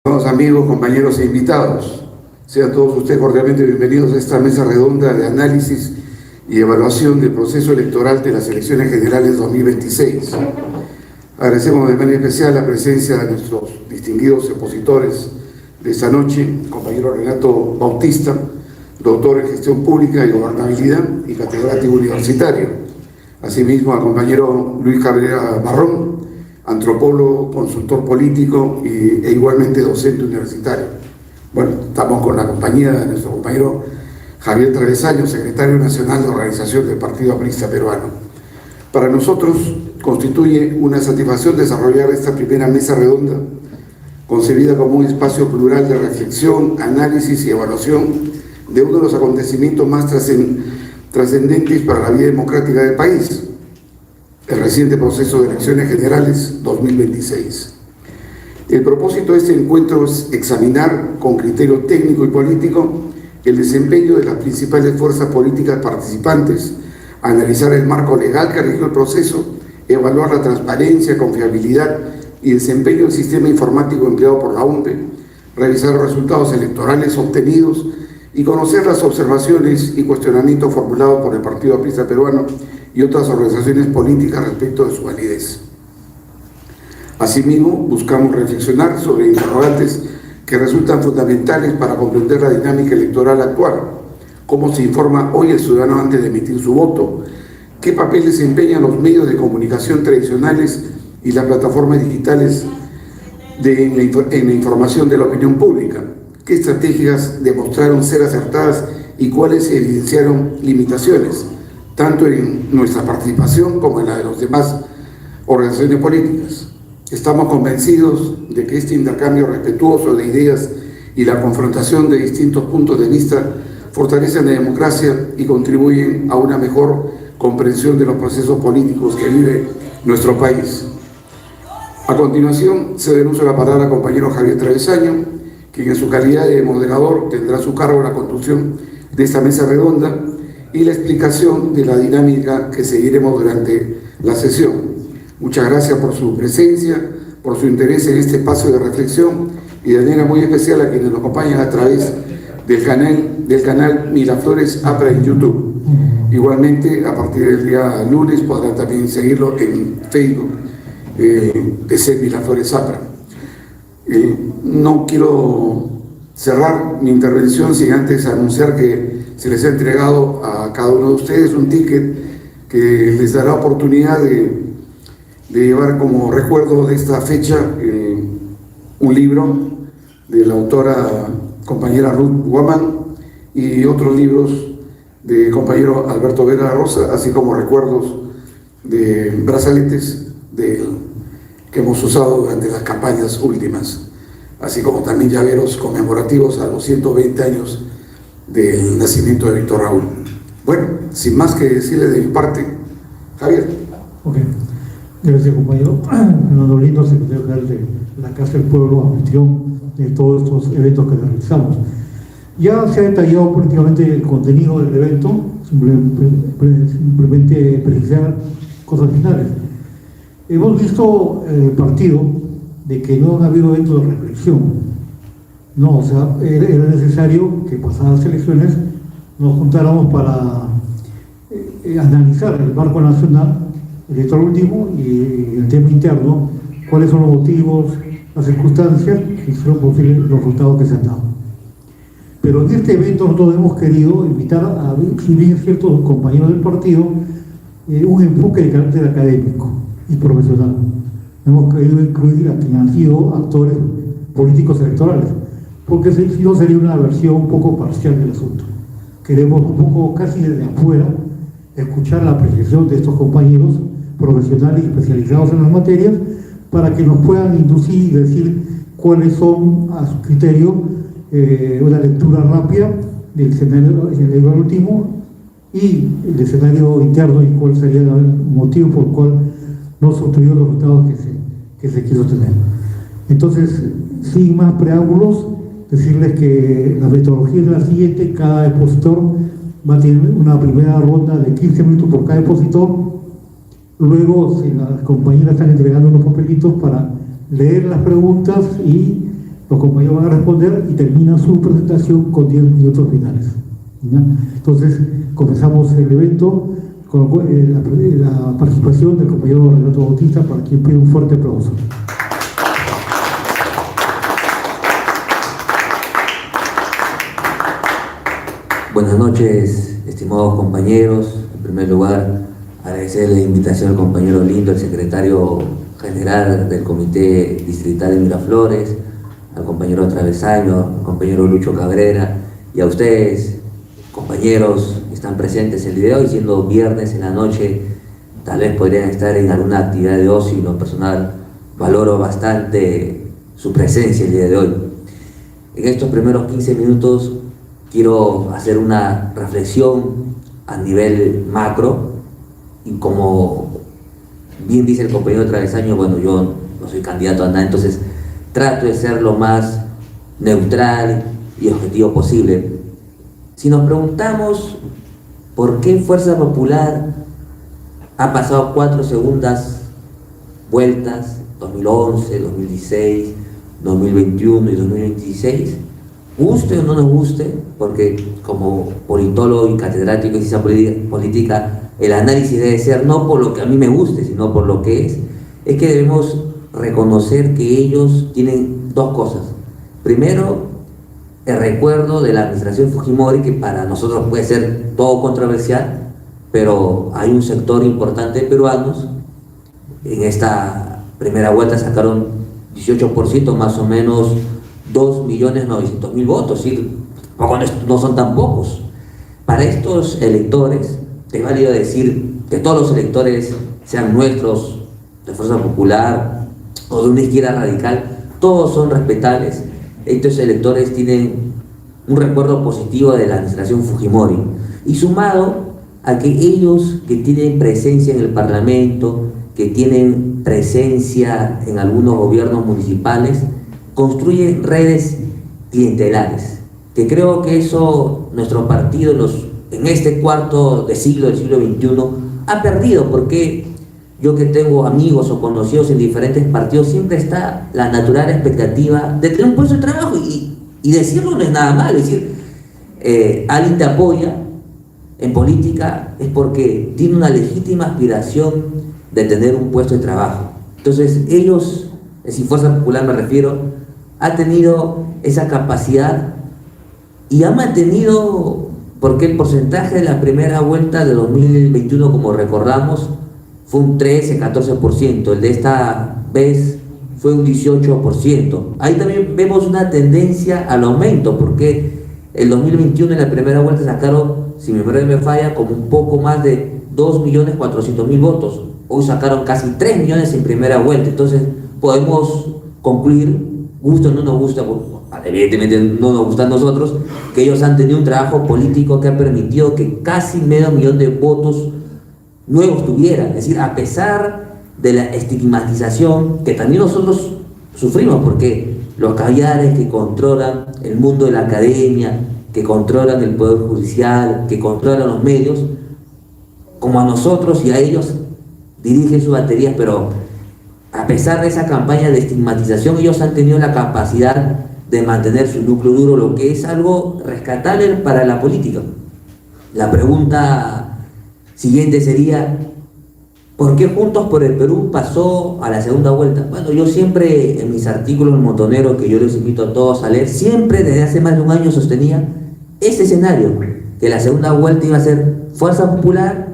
Amigos, compañeros e invitados, sean todos ustedes cordialmente bienvenidos a esta mesa redonda de análisis y evaluación del proceso electoral de las elecciones generales 2026. Agradecemos de manera especial la presencia de nuestros distinguidos expositores de esta noche, compañero Renato Bautista, doctor en gestión pública y gobernabilidad y catedrático universitario. Asimismo al compañero Luis Cabrera Barrón, antropólogo, consultor político e igualmente docente universitario. Bueno, estamos con la compañía de nuestro compañero Javier Travesaño, secretario nacional de organización del Partido Aprista Peruano. Para nosotros constituye una satisfacción desarrollar esta primera mesa redonda, concebida como un espacio plural de reflexión, análisis y evaluación de uno de los acontecimientos más trascendentes para la vida democrática del país, el reciente proceso de elecciones generales 2026. El propósito de este encuentro es examinar con criterio técnico y político el desempeño de las principales fuerzas políticas participantes, analizar el marco legal que rigió el proceso, evaluar la transparencia, confiabilidad y desempeño del sistema informático empleado por la OMPE, revisar los resultados electorales obtenidos y conocer las observaciones y cuestionamientos formulados por el Partido Aprista Peruano y otras organizaciones políticas respecto de su validez. Asimismo, buscamos reflexionar sobre interrogantes que resultan fundamentales para comprender la dinámica electoral actual, cómo se informa hoy el ciudadano antes de emitir su voto, qué papel desempeñan los medios de comunicación tradicionales y las plataformas digitales en la información de la opinión pública, qué estrategias demostraron ser acertadas y cuáles evidenciaron limitaciones, tanto en nuestra participación como en la de las demás organizaciones políticas. Estamos convencidos de que este intercambio respetuoso de ideas y la confrontación de distintos puntos de vista fortalecen la democracia y contribuyen a una mejor comprensión de los procesos políticos que vive nuestro país. A continuación, cedo el uso de la palabra al compañero Javier Travesaño, quien en su calidad de moderador tendrá a su cargo la conducción de esta mesa redonda y la explicación de la dinámica que seguiremos durante la sesión. Muchas gracias por su presencia, por su interés en este espacio de reflexión y de manera muy especial a quienes nos acompañan a través del canal Miraflores APRA en YouTube. Igualmente, a partir del día lunes podrán también seguirlo en Facebook de ser Miraflores APRA. No quiero cerrar mi intervención sin antes anunciar que se les ha entregado a cada uno de ustedes un ticket que les dará oportunidad de llevar como recuerdo de esta fecha un libro de la autora compañera Ruth Guamán y otros libros de compañero Alberto Vera Rosa, así como recuerdos de brazaletes que hemos usado durante las campañas últimas, así como también llaveros conmemorativos a los 120 años del nacimiento de Víctor Raúl. Bueno, sin más que decirle de mi parte, Javier. Ok, gracias compañero. Fernando Lindo, secretario general de la Casa del Pueblo, anfitrión de todos estos eventos que realizamos. Ya se ha detallado políticamente el contenido del evento, simplemente precisar cosas finales. Hemos visto el partido de que no ha habido eventos de reflexión. No, o sea, era necesario que pasadas elecciones nos juntáramos para analizar el marco nacional, el hecho último y el tema interno, cuáles son los motivos, las circunstancias que hicieron posible los resultados que se han dado. Pero en este evento nosotros hemos querido invitar a, si bien es cierto, los compañeros del partido, un enfoque de carácter académico y profesional. Hemos querido incluir a quienes han sido actores políticos electorales, porque si no sería una versión un poco parcial del asunto. Queremos un poco casi desde afuera escuchar la apreciación de estos compañeros profesionales y especializados en las materias para que nos puedan inducir y decir cuáles son a su criterio una lectura rápida del escenario último y el escenario interno y cuál sería el motivo por el cual no se obtuvieron los resultados que se quiso tener. Entonces, sin más preámbulos, decirles que la metodología es la siguiente: cada expositor va a tener una primera ronda de 15 minutos por cada expositor. Luego, si las compañeras están entregando los papelitos para leer las preguntas y Los compañeros van a responder y termina su presentación con 10 minutos finales. ¿Ya? Entonces, comenzamos el evento con la participación del compañero Renato Bautista, para quien pido un fuerte aplauso. Buenas noches, estimados compañeros. En primer lugar, agradecer la invitación al compañero Lindo, el secretario general del Comité Distrital de Miraflores, al compañero Travesaño, al compañero Lucho Cabrera, y a ustedes, compañeros que están presentes el día de hoy, siendo viernes en la noche, tal vez podrían estar en alguna actividad de ocio, y lo personal valoro bastante su presencia el día de hoy. En estos primeros 15 minutos quiero hacer una reflexión a nivel macro, y como bien dice el compañero Travesaño, bueno, yo no soy candidato a nada, entonces trato de ser lo más neutral y objetivo posible. Si nos preguntamos por qué Fuerza Popular ha pasado 4 segundas vueltas, 2011, 2016, 2021 y 2026, guste o no nos guste, porque como politólogo y catedrático de ciencia política, el análisis debe ser no por lo que a mí me guste, sino por lo que es que debemos reconocer que ellos tienen 2 cosas. Primero, el recuerdo de la administración Fujimori, que para nosotros puede ser todo controversial, pero hay un sector importante de peruanos. En esta primera vuelta sacaron 18%, más o menos 2.900.000 votos, ¿sí? No son tan pocos. Para estos electores, es válido decir que todos los electores, sean nuestros, de Fuerza Popular o de una izquierda radical, todos son respetables. Estos electores tienen un recuerdo positivo de la administración Fujimori, y sumado a que ellos, que tienen presencia en el Parlamento, que tienen presencia en algunos gobiernos municipales, construyen redes clientelares, que creo que eso nuestro partido en este cuarto de siglo, del siglo XXI, ha perdido, porque yo, que tengo amigos o conocidos en diferentes partidos, siempre está la natural expectativa de tener un puesto de trabajo, y decirlo no es nada malo. Es decir, alguien te apoya en política es porque tiene una legítima aspiración de tener un puesto de trabajo. Entonces ellos, si Fuerza Popular me refiero, ha tenido esa capacidad y ha mantenido, porque el porcentaje de la primera vuelta de 2021, como recordamos, fue un 13-14%, el de esta vez fue un 18%. Ahí también vemos una tendencia al aumento, porque el 2021 en la primera vuelta sacaron, si mi memoria me falla, como un poco más de 2.400.000 votos. Hoy sacaron casi 3 millones en primera vuelta. Entonces podemos concluir, gusta o no nos gusta, evidentemente no nos gusta a nosotros, que ellos han tenido un trabajo político que ha permitido que casi 500.000 de votos nuevos tuvieran. Es decir, a pesar de la estigmatización que también nosotros sufrimos, porque los caviares que controlan el mundo de la academia, que controlan el poder judicial, que controlan los medios, como a nosotros y a ellos, dirigen sus baterías, pero a pesar de esa campaña de estigmatización, ellos han tenido la capacidad de mantener su núcleo duro, lo que es algo rescatable para la política. La pregunta siguiente sería: ¿por qué Juntos por el Perú pasó a la segunda vuelta? Bueno, yo siempre en mis artículos montoneros, que yo les invito a todos a leer, siempre desde hace más de un año sostenía ese escenario, que la segunda vuelta iba a ser Fuerza Popular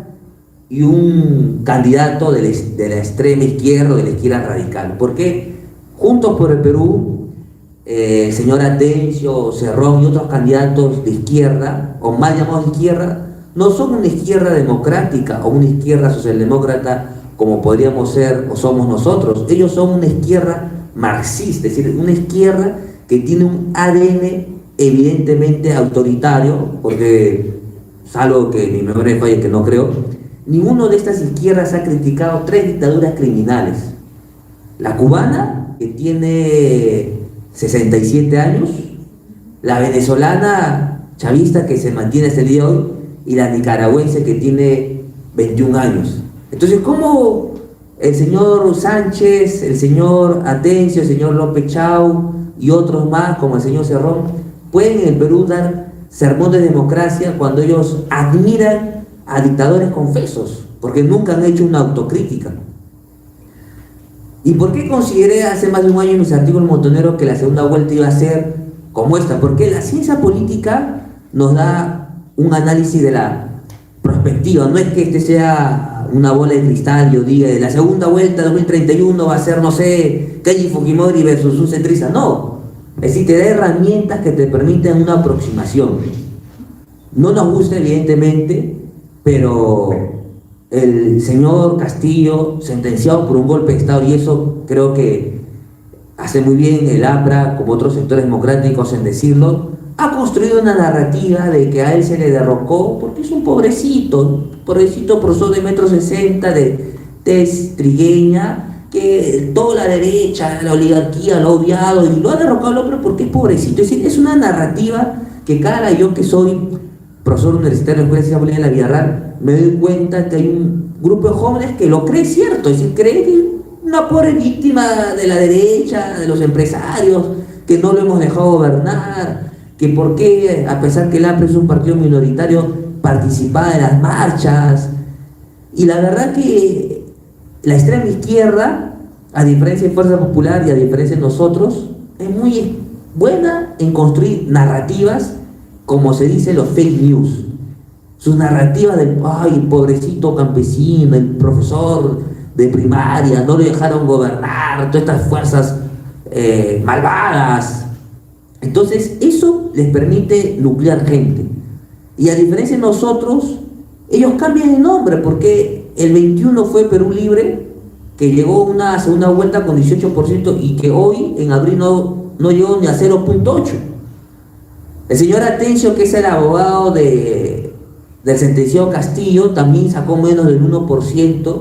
y un candidato de la extrema izquierda o de la izquierda radical. Porque Juntos por el Perú, el señor Atencio, Cerrón y otros candidatos de izquierda, o mal llamados de izquierda, no son una izquierda democrática o una izquierda socialdemócrata como podríamos ser o somos nosotros. Ellos son una izquierda marxista, es decir, una izquierda que tiene un ADN evidentemente autoritario, porque, salvo que mi memoria falle, que no creo, ninguno de estas izquierdas ha criticado 3 dictaduras criminales: la cubana, que tiene 67 años, la venezolana chavista, que se mantiene hasta el día de hoy, y la nicaragüense, que tiene 21 años. Entonces, ¿cómo el señor Sánchez, el señor Atencio, el señor López Chau, y otros más, como el señor Cerrón, pueden en el Perú dar sermón de democracia cuando ellos admiran a dictadores confesos, porque nunca han hecho una autocrítica. ¿Y por qué consideré hace más de un año en mis artículos montoneros que la segunda vuelta iba a ser como esta? Porque la ciencia política nos da un análisis de la perspectiva, no es que este sea una bola de cristal, yo diga, de la segunda vuelta 2031 va a ser, no sé, Keiji Fujimori versus un centrista, no. Es decir, te da herramientas que te permiten una aproximación. No nos gusta, evidentemente, pero el señor Castillo, sentenciado por un golpe de Estado, y eso creo que hace muy bien el APRA, como otros sectores democráticos en decirlo, ha construido una narrativa de que a él se le derrocó porque es un pobrecito profesor de 1,60 m, de tez trigueña, que toda la derecha, la oligarquía lo ha odiado y lo ha derrocado al hombre porque es pobrecito. Es decir, es una narrativa que yo que soy profesor universitario en la Escuela de Ciencia Política de la Villarreal, me doy cuenta que hay un grupo de jóvenes que lo cree cierto, es decir, cree que una pobre víctima de la derecha, de los empresarios, que no lo hemos dejado gobernar, que por qué, a pesar que el APRA es un partido minoritario, participaba en las marchas. Y la verdad que la extrema izquierda, a diferencia de Fuerza Popular y a diferencia de nosotros, es muy buena en construir narrativas, como se dice, los fake news. Sus narrativas del, ay, pobrecito campesino, el profesor de primaria, no le dejaron gobernar, todas estas fuerzas malvadas. Entonces, eso les permite nuclear gente. Y a diferencia de nosotros, ellos cambian el nombre, porque el 21 fue Perú Libre, que llegó a una segunda vuelta con 18% y que hoy, en abril, no llegó ni a 0.8%. El señor Atencio, que es el abogado del sentenciado Castillo, también sacó menos del 1%.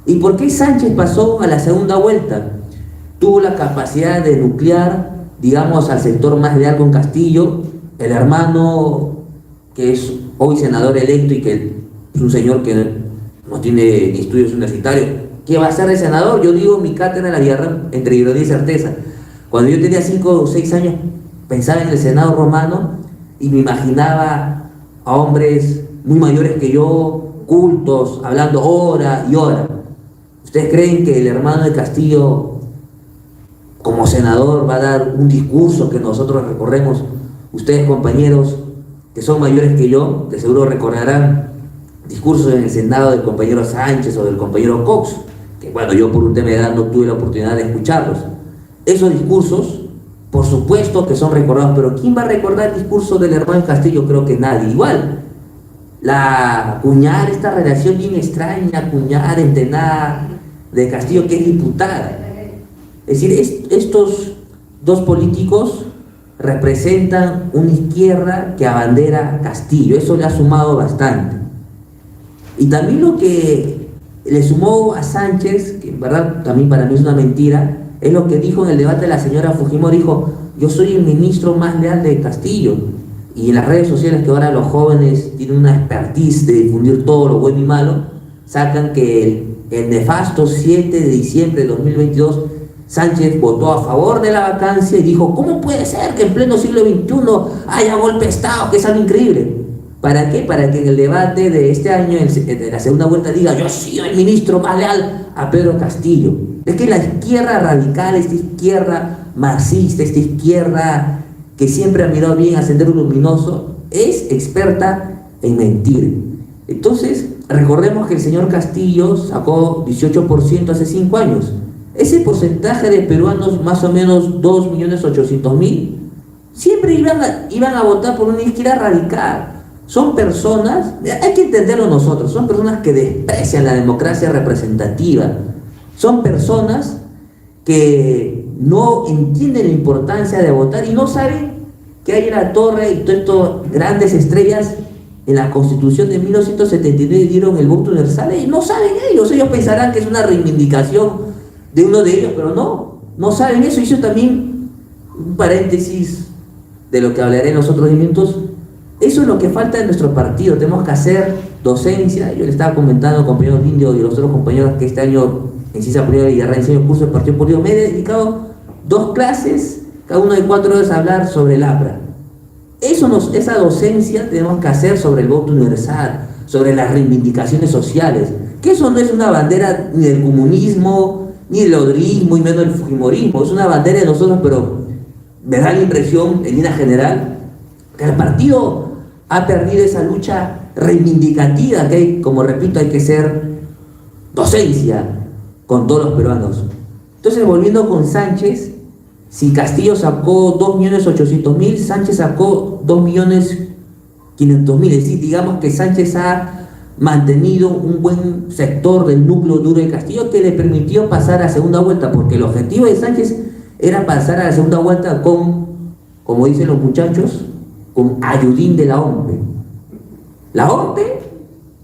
¿Y por qué Sánchez pasó a la segunda vuelta? Tuvo la capacidad de nuclear, digamos, al sector más leal con Castillo, el hermano que es hoy senador electo y que es un señor que no tiene ni estudios universitarios, ¿qué va a ser de senador? Yo digo, mi cátedra en la Villarreal, entre ironía y certeza. Cuando yo tenía 5 o 6 años, pensaba en el Senado romano y me imaginaba a hombres muy mayores que yo, cultos, hablando hora y hora. ¿Ustedes creen que el hermano de Castillo, como senador, va a dar un discurso que nosotros recorremos? Ustedes, compañeros, que son mayores que yo, de seguro recordarán discursos en el Senado del compañero Sánchez o del compañero Cox, que bueno, yo por un tema de edad no tuve la oportunidad de escucharlos. Esos discursos, por supuesto que son recordados, pero ¿quién va a recordar el discurso del hermano Castillo? Creo que nadie. Igual, cuñar esta relación bien extraña, cuñar, entenar de Castillo, que es diputada. Es decir, estos dos políticos representan una izquierda que abandera Castillo. Eso le ha sumado bastante. Y también lo que le sumó a Sánchez, que en verdad también para mí es una mentira, es lo que dijo en el debate la señora Fujimori. Dijo, yo soy el ministro más leal de Castillo. Y en las redes sociales, que ahora los jóvenes tienen una expertise de difundir todo lo bueno y malo, sacan que el nefasto 7 de diciembre de 2022 Sánchez votó a favor de la vacancia y dijo, ¿cómo puede ser que en pleno siglo XXI haya golpe de Estado? Que es algo increíble. ¿Para qué? Para que en el debate de este año, de la segunda vuelta, diga, yo soy el ministro más leal a Pedro Castillo. Es que la izquierda radical, esta izquierda marxista, esta izquierda que siempre ha mirado bien a Sendero Luminoso, es experta en mentir. Entonces, recordemos que el señor Castillo sacó 18% hace 5 años. Ese porcentaje de peruanos, más o menos 2.800.000, siempre iban a votar por una izquierda radical. Son personas, hay que entenderlo nosotros, son personas que desprecian la democracia representativa. Son personas que no entienden la importancia de votar y no saben que hay la Torre y todas estas grandes estrellas en la Constitución de 1979 dieron el voto universal. Y no saben ellos pensarán que es una reivindicación de uno de ellos, pero no saben eso. Y eso también, un paréntesis de lo que hablaré en los otros minutos, eso es lo que falta en nuestro partido. Tenemos que hacer docencia. Yo le estaba comentando al compañero Indio y a los otros compañeros que este año en Ciencia Política y Villarreal enseño curso de partido político. Me he dedicado 2 clases cada uno de 4 horas a hablar sobre el APRA. Esa docencia tenemos que hacer sobre el voto universal, sobre las reivindicaciones sociales, que eso no es una bandera ni del comunismo, ni del odrismo, y menos del fujimorismo, es una bandera de nosotros, pero me da la impresión, en línea general, que el partido ha perdido esa lucha reivindicativa que hay, como repito, hay que ser docencia con todos los peruanos. Entonces, volviendo con Sánchez, si Castillo sacó 2.800.000, Sánchez sacó 2.500.000, es decir, digamos que Sánchez ha mantenido un buen sector del núcleo duro de Castillo que le permitió pasar a segunda vuelta, porque el objetivo de Sánchez era pasar a la segunda vuelta con, como dicen los muchachos, con ayudín de la OMPE. La OMPE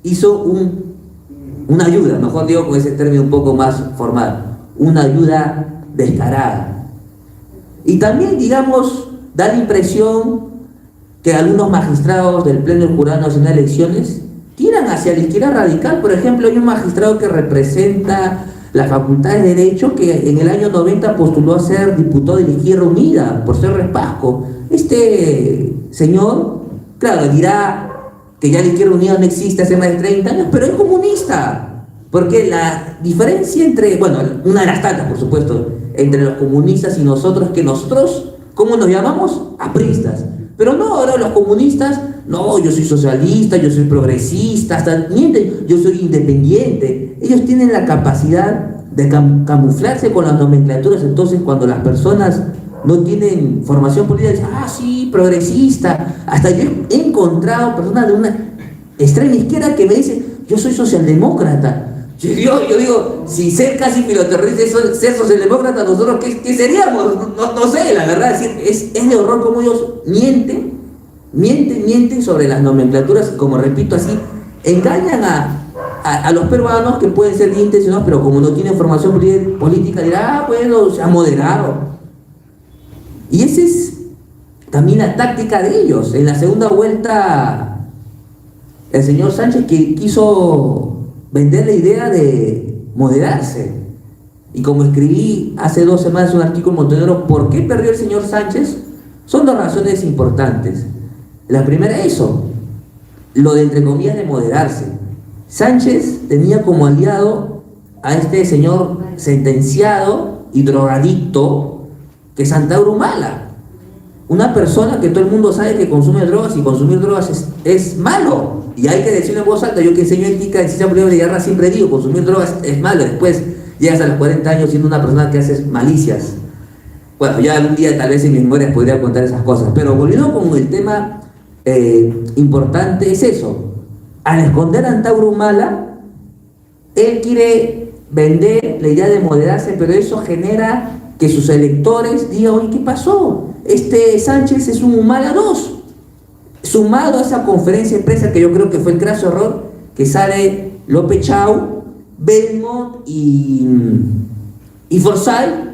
hizo una ayuda, mejor digo con ese término un poco más formal, una ayuda descarada. Y también, digamos, da la impresión que algunos magistrados del Pleno del Jurado Nacional de Elecciones tiran hacia la izquierda radical. Por ejemplo, hay un magistrado que representa la Facultad de Derecho que en el año 90 postuló a ser diputado de la Izquierda Unida por ser Repasco. Este señor, claro, dirá que ya la Izquierda Unida no existe hace más de 30 años, pero es comunista. Porque la diferencia entre, bueno, una de las tantas, por supuesto, entre los comunistas y nosotros, que nosotros, ¿cómo nos llamamos? Apristas. Pero no, ahora los comunistas, no, yo soy socialista, yo soy progresista, hasta mienten, yo soy independiente. Ellos tienen la capacidad de camuflarse con las nomenclaturas. Entonces, cuando las personas no tienen formación política, dicen, ah, sí, progresista. Hasta yo he encontrado personas de una extrema izquierda que me dicen, yo soy socialdemócrata. Yo digo, si ser casi filoterrorista es ser socialdemócrata, nosotros ¿qué seríamos? No sé, la verdad, es de horror cómo ellos mienten sobre las nomenclaturas, y como repito así, engañan a los peruanos que pueden ser bien intencionados, pero como no tienen formación política, dirán, ah, bueno, se ha moderado. Y esa es también la táctica de ellos. En la segunda vuelta, el señor Sánchez que quiso vender la idea de moderarse. Y como escribí hace 2 semanas un artículo en Montenegro, ¿por qué perdió el señor Sánchez? Son 2 razones importantes. La primera es eso, lo de entre comillas de moderarse. Sánchez tenía como aliado a este señor sentenciado y drogadicto que es Santauro Humala, una persona que todo el mundo sabe que consume drogas, y consumir drogas es malo. Y hay que decirlo en voz alta. Yo que enseño ética en ciencia política de guerra siempre digo, consumir drogas es malo. Después llegas a los 40 años siendo una persona que hace malicias. Bueno, ya algún día tal vez en mis memorias podría contar esas cosas. Pero volviendo con el tema importante es eso. Al esconder a Antauro Humala, él quiere vender la idea de moderarse, pero eso genera que sus electores digan, oye, ¿qué pasó? Este Sánchez es un Humala 2. Sumado a esa conferencia de prensa que yo creo que fue el craso error, que sale López Chau, Belmont y Forsyth,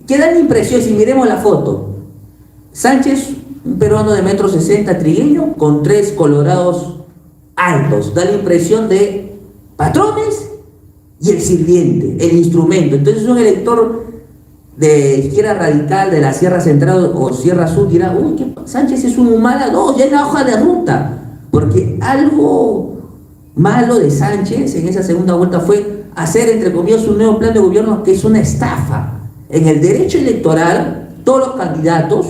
que da la impresión, si miremos la foto, Sánchez, un peruano de 1,60 m, trigueño, con 3 colorados altos, da la impresión de patrones y el sirviente, el instrumento. Entonces un elector de izquierda radical de la Sierra Central o Sierra Sur dirá, uy, ¿qué? Sánchez es un Humala 2, ya es la hoja de ruta. Porque algo malo de Sánchez en esa segunda vuelta fue hacer, entre comillas, un nuevo plan de gobierno que es una estafa. En el derecho electoral, todos los candidatos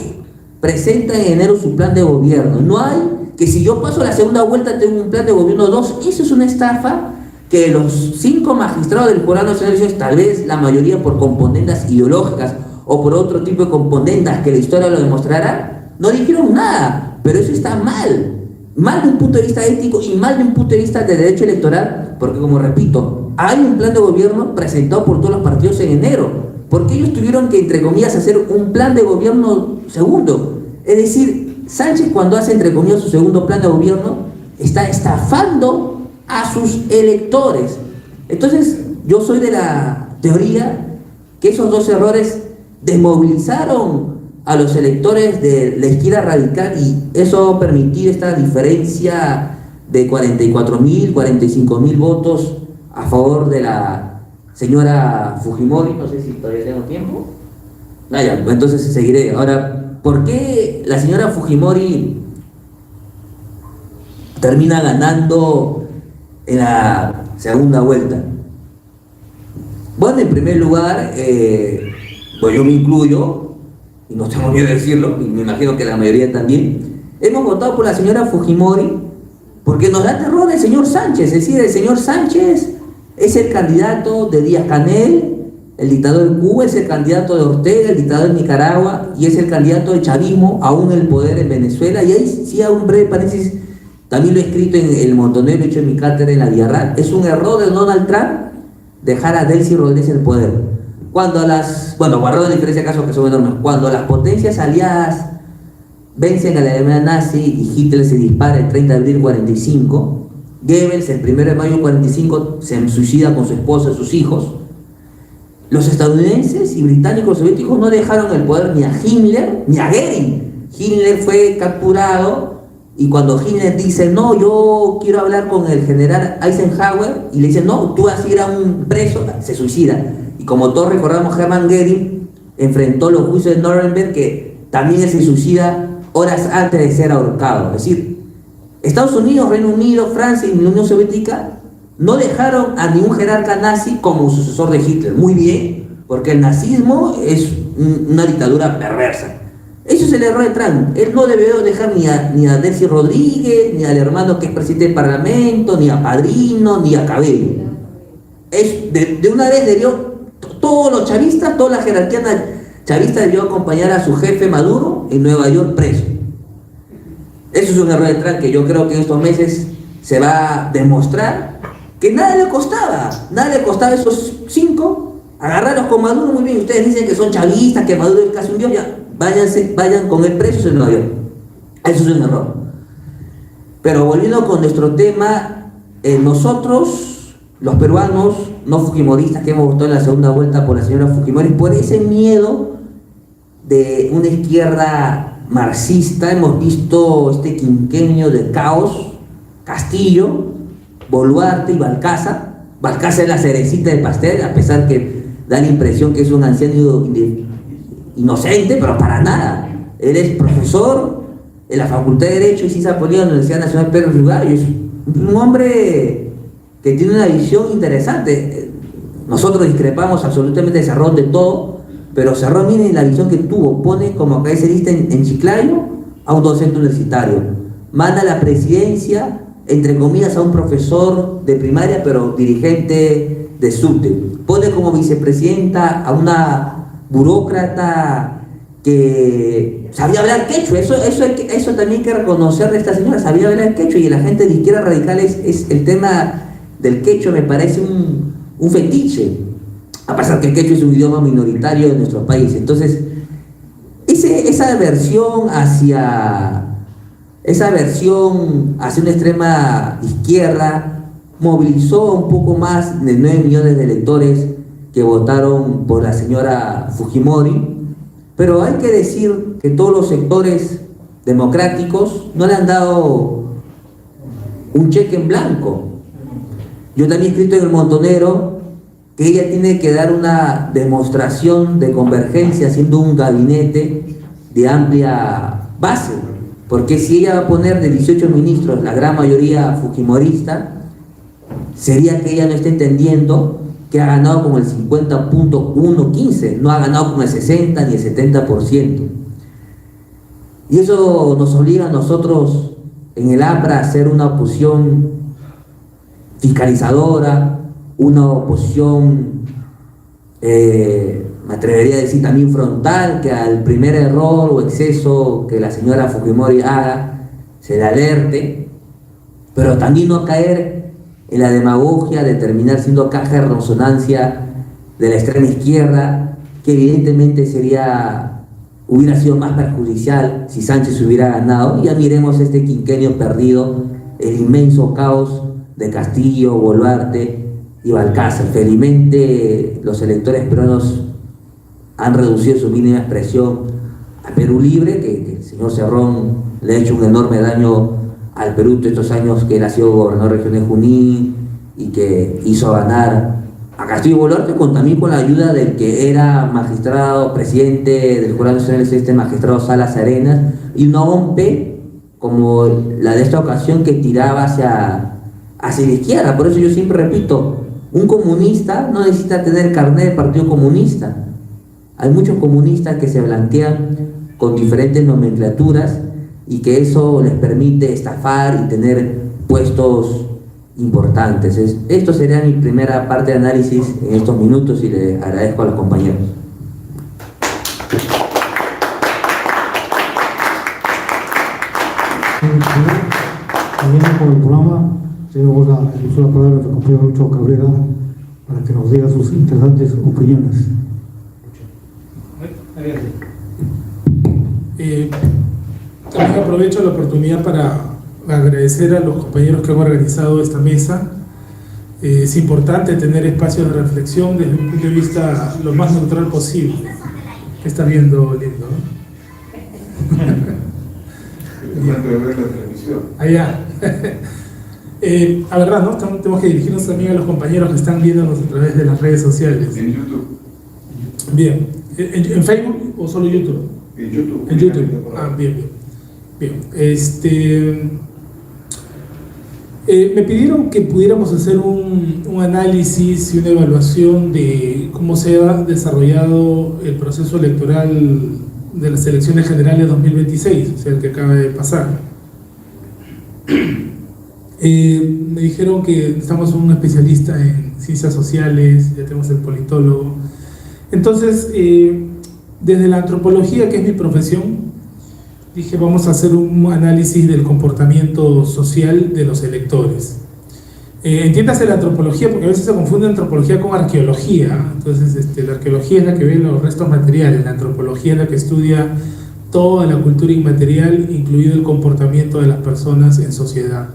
presentan en enero su plan de gobierno. No hay que si yo paso la segunda vuelta tengo un plan de gobierno 2, eso es una estafa que los 5 magistrados del Jurado Nacional de Elecciones, tal vez la mayoría por componendas ideológicas o por otro tipo de componendas que la historia lo demostrará, no dijeron nada, pero eso está mal de un punto de vista ético y mal de un punto de vista de derecho electoral, porque como repito, hay un plan de gobierno presentado por todos los partidos en enero, porque ellos tuvieron que, entre comillas, hacer un plan de gobierno segundo. Es decir, Sánchez, cuando hace, entre comillas, su segundo plan de gobierno, está estafando a sus electores. Entonces, yo soy de la teoría que esos 2 errores desmovilizaron a los electores de la izquierda radical, y eso permitir esta diferencia de 44.000, 45.000 votos a favor de la señora Fujimori. No sé si todavía tengo tiempo. Vaya, entonces seguiré. Ahora, ¿por qué la señora Fujimori termina ganando en la segunda vuelta? Bueno, en primer lugar, pues yo me incluyo, y no tengo miedo de decirlo, y me imagino que la mayoría también, hemos votado por la señora Fujimori porque nos da terror el señor Sánchez. Es decir, el señor Sánchez es el candidato de Díaz-Canel, el dictador de Cuba, es el candidato de Ortega, el dictador de Nicaragua, y es el candidato del chavismo, aún el poder en Venezuela. Y ahí sí hago un breve paréntesis, también lo he escrito en El Montonero, lo he hecho en mi cátedra en la Diarra. Es un error de Donald Trump dejar a Delcy Rodríguez en el poder. Cuando guardando la diferencia de casos que son enormes, cuando las potencias aliadas vencen a la Alemania nazi y Hitler se dispara el 30 de abril 45, Goebbels el 1 de mayo 45 se suicida con su esposa y sus hijos. Los estadounidenses y británicos soviéticos no dejaron el poder ni a Himmler ni a Goering. Hitler fue capturado y cuando Hitler dice, no, yo quiero hablar con el general Eisenhower, y le dice, no, tú vas a ir a un preso, se suicida. Y como todos recordamos, Hermann Goering enfrentó los juicios de Nuremberg, que también él se suicida horas antes de ser ahorcado. Es decir, Estados Unidos, Reino Unido, Francia y la Unión Soviética no dejaron a ningún jerarca nazi como sucesor de Hitler. Muy bien, porque el nazismo es una dictadura perversa. Eso es el error de Trump. Él no debió dejar ni a Delcy Rodríguez, ni al hermano que es presidente del Parlamento, ni a Padrino, ni a Cabello. De una vez debió, todos los chavistas, toda la jerarquía chavista debió acompañar a su jefe Maduro en Nueva York preso. Eso es un error de Trump que yo creo que en estos meses se va a demostrar que nada le costaba a esos 5 agarrarlos con Maduro. Muy bien, ustedes dicen que son chavistas, que Maduro es casi un dios, ya vayan con él presos en Nueva York. Eso es un error. Pero volviendo con nuestro tema, nosotros, los peruanos no fujimoristas que hemos votado en la segunda vuelta por la señora Fujimori, por ese miedo de una izquierda marxista, hemos visto este quinquenio de caos, Castillo, Boluarte y Balcázar. Balcázar es la cerecita del pastel, a pesar que da la impresión que es un anciano inocente, pero para nada. Él es profesor en la Facultad de Derecho y Ciencias Políticas de la Universidad Nacional Pedro Rivera, y es un hombre que tiene una visión interesante. Nosotros discrepamos absolutamente de Cerrón de todo, pero Cerrón, miren la visión que tuvo, pone como cabecera en Chiclayo a un docente universitario, manda a la presidencia, entre comillas, a un profesor de primaria, pero dirigente de subte, pone como vicepresidenta a una burócrata que sabía hablar quechua. Eso también hay que reconocer de esta señora, sabía hablar quechua, y la gente de izquierda radical es el tema del quechua me parece un fetiche, a pesar que el quechua es un idioma minoritario en nuestro país. Entonces, esa aversión hacia una extrema izquierda movilizó un poco más de 9 millones de electores que votaron por la señora Fujimori, pero hay que decir que todos los sectores democráticos no le han dado un cheque en blanco. Yo también he escrito en El Montonero que ella tiene que dar una demostración de convergencia haciendo un gabinete de amplia base, porque si ella va a poner de 18 ministros la gran mayoría fujimorista, sería que ella no esté entendiendo que ha ganado con el 50.115, no ha ganado con el 60 ni el 70%. Y eso nos obliga a nosotros en el APRA a hacer una oposición fiscalizadora, una oposición, me atrevería a decir también frontal, que al primer error o exceso que la señora Fujimori haga, se le alerte, pero también no caer en la demagogia de terminar siendo caja de resonancia de la extrema izquierda, que evidentemente hubiera sido más perjudicial si Sánchez hubiera ganado. Y ya miremos este quinquenio perdido, el inmenso caos de Castillo, Boluarte y Balcázar. Felizmente los electores peruanos han reducido su mínima expresión a Perú Libre, que el señor Cerrón le ha hecho un enorme daño al Perú todos estos años que él ha sido gobernador regional de Junín y que hizo ganar a Castillo Boluarte, también con la ayuda del que era magistrado, presidente del Jurado Nacional del magistrado Salas Arenas, y una OMP como la de esta ocasión que tiraba hacia la izquierda. Por eso yo siempre repito, un comunista no necesita tener carnet de partido comunista. Hay muchos comunistas que se blanquean con diferentes nomenclaturas y que eso les permite estafar y tener puestos importantes. Esto sería mi primera parte de análisis en estos minutos y le agradezco a los compañeros. Siguiendo con el programa, tenemos el uso de la palabra de nuestro compañero Lucho Cabrera para que nos diga sus interesantes opiniones. También aprovecho la oportunidad para agradecer a los compañeros que han organizado esta mesa. Es importante tener espacios de reflexión desde un punto de vista lo más neutral posible. ¿Qué está viendo, lindo? Allá. A verdad, ¿no? Tenemos que dirigirnos también a los compañeros que están viéndonos a través de las redes sociales. En YouTube. Bien. ¿En Facebook o solo YouTube? En YouTube. En YouTube. Ah, bien. Me pidieron que pudiéramos hacer un análisis y una evaluación de cómo se ha desarrollado el proceso electoral de las elecciones generales 2026, o sea, el que acaba de pasar. Me dijeron que necesitamos un especialista en ciencias sociales, ya tenemos el politólogo. Entonces, desde la antropología, que es mi profesión, dije, vamos a hacer un análisis del comportamiento social de los electores. Entiéndase la antropología, porque a veces se confunde antropología con arqueología. Entonces, la arqueología es la que ve los restos materiales, la antropología es la que estudia toda la cultura inmaterial, incluido el comportamiento de las personas en sociedad.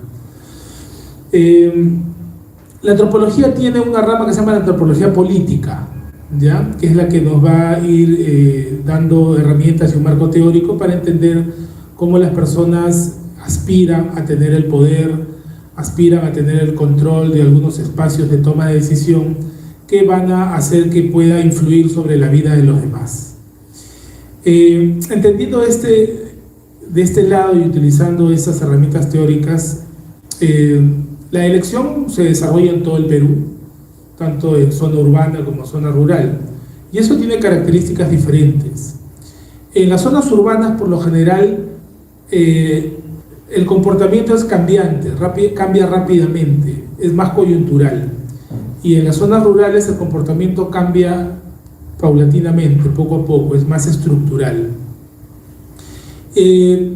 La antropología tiene una rama que se llama la antropología política, ¿ya? Que es la que nos va a ir dando herramientas y un marco teórico para entender cómo las personas aspiran a tener el poder, aspiran a tener el control de algunos espacios de toma de decisión que van a hacer que pueda influir sobre la vida de los demás. Entendiendo de este lado y utilizando esas herramientas teóricas, la elección se desarrolla en todo el Perú, tanto en zona urbana como en zona rural, y eso tiene características diferentes. En las zonas urbanas, por lo general, el comportamiento es cambiante, cambia rápidamente, es más coyuntural, y en las zonas rurales el comportamiento cambia paulatinamente, poco a poco, es más estructural.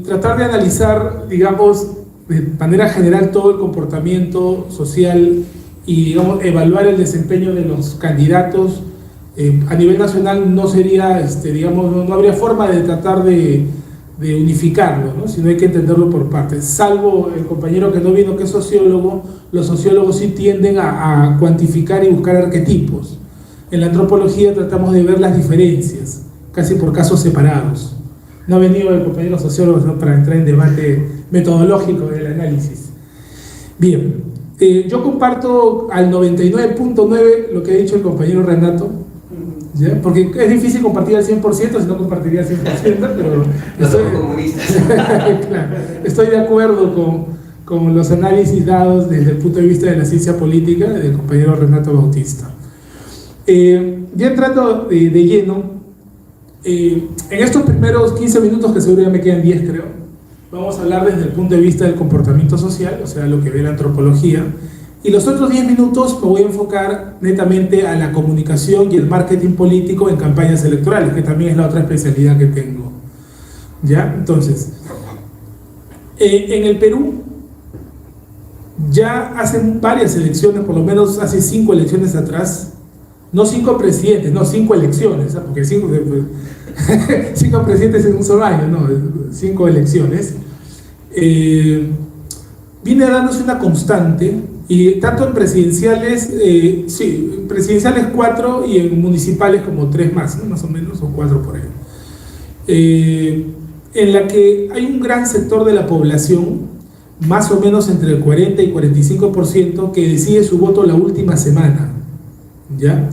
Tratar de analizar, digamos, de manera general todo el comportamiento social y, digamos, evaluar el desempeño de los candidatos a nivel nacional no sería, digamos, no habría forma de tratar de unificarlo, ¿no? Sino hay que entenderlo por partes. Salvo el compañero que no vino, que es sociólogo, los sociólogos sí tienden a cuantificar y buscar arquetipos. En la antropología tratamos de ver las diferencias, casi por casos separados. No ha venido el compañero sociólogo, ¿no?, para entrar en debate metodológico del análisis. Bien, yo comparto al 99.9 lo que ha dicho el compañero Renato, ¿ya? Porque es difícil compartir al 100%, si no compartiría al 100%, pero claro, estoy de acuerdo con los análisis dados desde el punto de vista de la ciencia política del compañero Renato Bautista. Ya entrando de lleno, en estos primeros 15 minutos, que seguro ya me quedan 10 creo, vamos a hablar desde el punto de vista del comportamiento social, o sea, lo que ve la antropología, y los otros 10 minutos me voy a enfocar netamente a la comunicación y el marketing político en campañas electorales, que también es la otra especialidad que tengo. ¿Ya? Entonces, en el Perú ya hacen varias elecciones, por lo menos hace 5 elecciones atrás, no 5 presidentes, no 5 elecciones, porque 5 presidentes en un solo año, no, 5 elecciones, viene dándose una constante, y tanto en presidenciales, presidenciales 4 y en municipales como 3 más, ¿no? Más o menos, o 4 por ahí, en la que hay un gran sector de la población, más o menos entre el 40 y 45%, que decide su voto la última semana, ¿ya?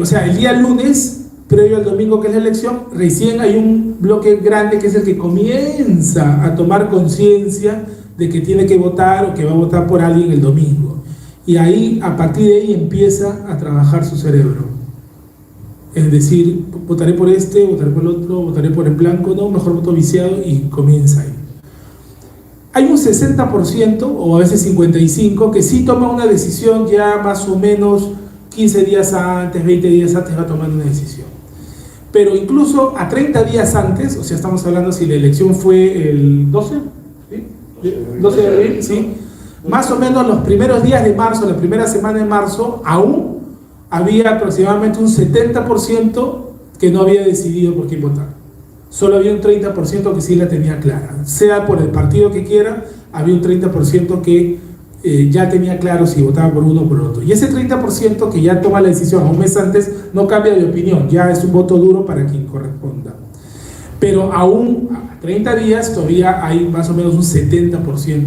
O sea, el día lunes, previo al domingo que es la elección, recién hay un bloque grande que es el que comienza a tomar conciencia de que tiene que votar o que va a votar por alguien el domingo. Y ahí, a partir de ahí, empieza a trabajar su cerebro. Es decir, votaré por este, votaré por el otro, votaré por el blanco, no, mejor voto viciado, y comienza ahí. Hay un 60% o a veces 55% que sí toma una decisión ya más o menos 15 días antes, 20 días antes va tomando una decisión. Pero incluso a 30 días antes, o sea, estamos hablando si la elección fue el 12, ¿sí? 12 de abril, ¿sí? Más o menos los primeros días de marzo, la primera semana de marzo, aún había aproximadamente un 70% que no había decidido por quién votar. Solo había un 30% que sí la tenía clara. Sea por el partido que quiera, había un 30% que ya tenía claro si votaba por uno o por otro. Y ese 30% que ya toma la decisión un mes antes no cambia de opinión, ya es un voto duro para quien corresponda. Pero aún a 30 días todavía hay más o menos un 70%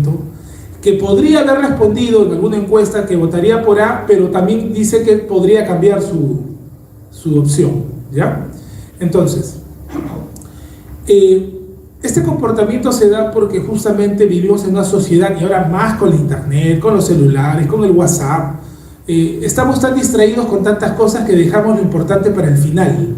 que podría haber respondido en alguna encuesta que votaría por A, pero también dice que podría cambiar su opción, ¿ya? Entonces, este comportamiento se da porque justamente vivimos en una sociedad, y ahora más con la internet, con los celulares, con el WhatsApp, estamos tan distraídos con tantas cosas que dejamos lo importante para el final.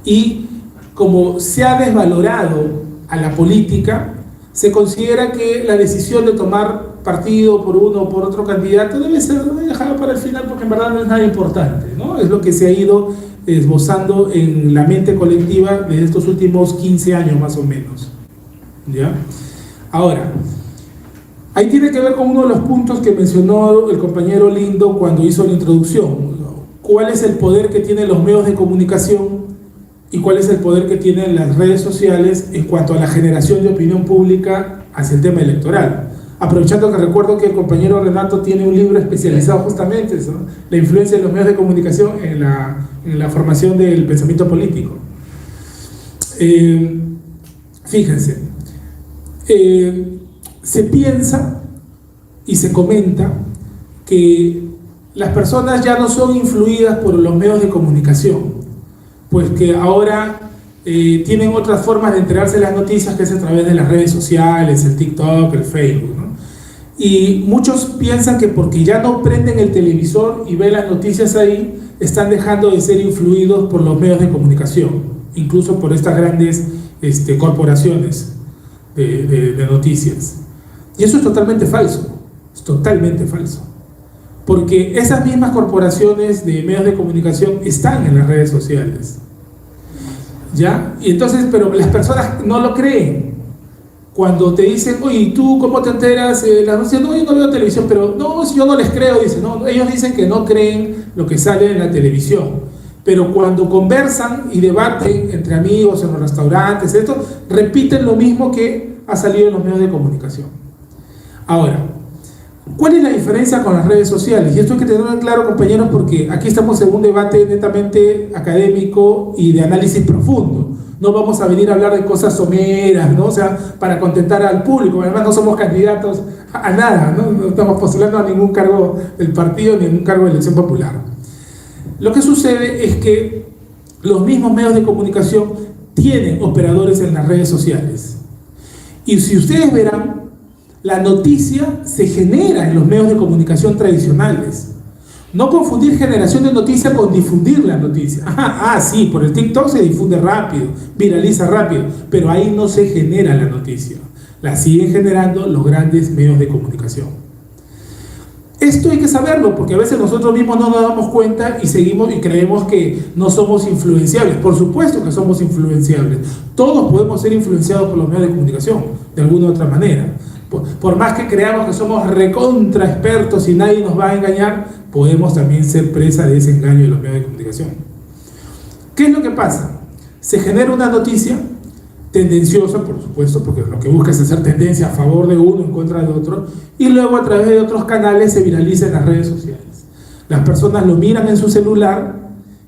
Y como se ha desvalorado a la política, se considera que la decisión de tomar partido por uno o por otro candidato debe ser dejada para el final porque en verdad no es nada importante, ¿no? Es lo que se ha ido esbozando en la mente colectiva de estos últimos 15 años más o menos, ¿ya? Ahora, ahí tiene que ver con uno de los puntos que mencionó el compañero Lindo cuando hizo la introducción. ¿Cuál es el poder que tienen los medios de comunicación y cuál es el poder que tienen las redes sociales en cuanto a la generación de opinión pública hacia el tema electoral? Aprovechando que recuerdo que el compañero Renato tiene un libro especializado justamente en eso, ¿no? La influencia de los medios de comunicación en la formación del pensamiento político. Fíjense, se piensa y se comenta que las personas ya no son influidas por los medios de comunicación, pues que ahora tienen otras formas de enterarse de las noticias, que es a través de las redes sociales, el TikTok, el Facebook, ¿no? Y muchos piensan que porque ya no prenden el televisor y ven las noticias ahí, están dejando de ser influidos por los medios de comunicación, incluso por estas grandes corporaciones de noticias. Y eso es totalmente falso, porque esas mismas corporaciones de medios de comunicación están en las redes sociales, ¿ya? Y entonces, pero las personas no lo creen. Cuando te dicen, oye, ¿tú cómo te enteras? Las noticias, no, yo no veo televisión, pero no, yo no les creo, dicen, no, ellos dicen que no creen lo que sale en la televisión, pero cuando conversan y debaten entre amigos en los restaurantes, esto, repiten lo mismo que ha salido en los medios de comunicación. Ahora, ¿cuál es la diferencia con las redes sociales? Y esto hay que tenerlo en claro, compañeros, porque aquí estamos en un debate netamente académico y de análisis profundo. No vamos a venir a hablar de cosas someras, ¿no? O sea, para contentar al público. Además, no somos candidatos a nada, ¿no? No estamos postulando a ningún cargo del partido ni a ningún cargo de elección popular. Lo que sucede es que los mismos medios de comunicación tienen operadores en las redes sociales. Y si ustedes verán, la noticia se genera en los medios de comunicación tradicionales. No confundir generación de noticia con difundir la noticia. Sí, por el TikTok se difunde rápido, viraliza rápido, pero ahí no se genera la noticia. La siguen generando los grandes medios de comunicación. Esto hay que saberlo, porque a veces nosotros mismos no nos damos cuenta y seguimos y creemos que no somos influenciables. Por supuesto que somos influenciables. Todos podemos ser influenciados por los medios de comunicación, de alguna u otra manera. Por más que creamos que somos recontra expertos y nadie nos va a engañar, podemos también ser presa de ese engaño de los medios de comunicación. ¿Qué es lo que pasa? Se genera una noticia tendenciosa, por supuesto, porque lo que busca es hacer tendencia a favor de uno, en contra de otro, y luego a través de otros canales se viraliza en las redes sociales. Las personas lo miran en su celular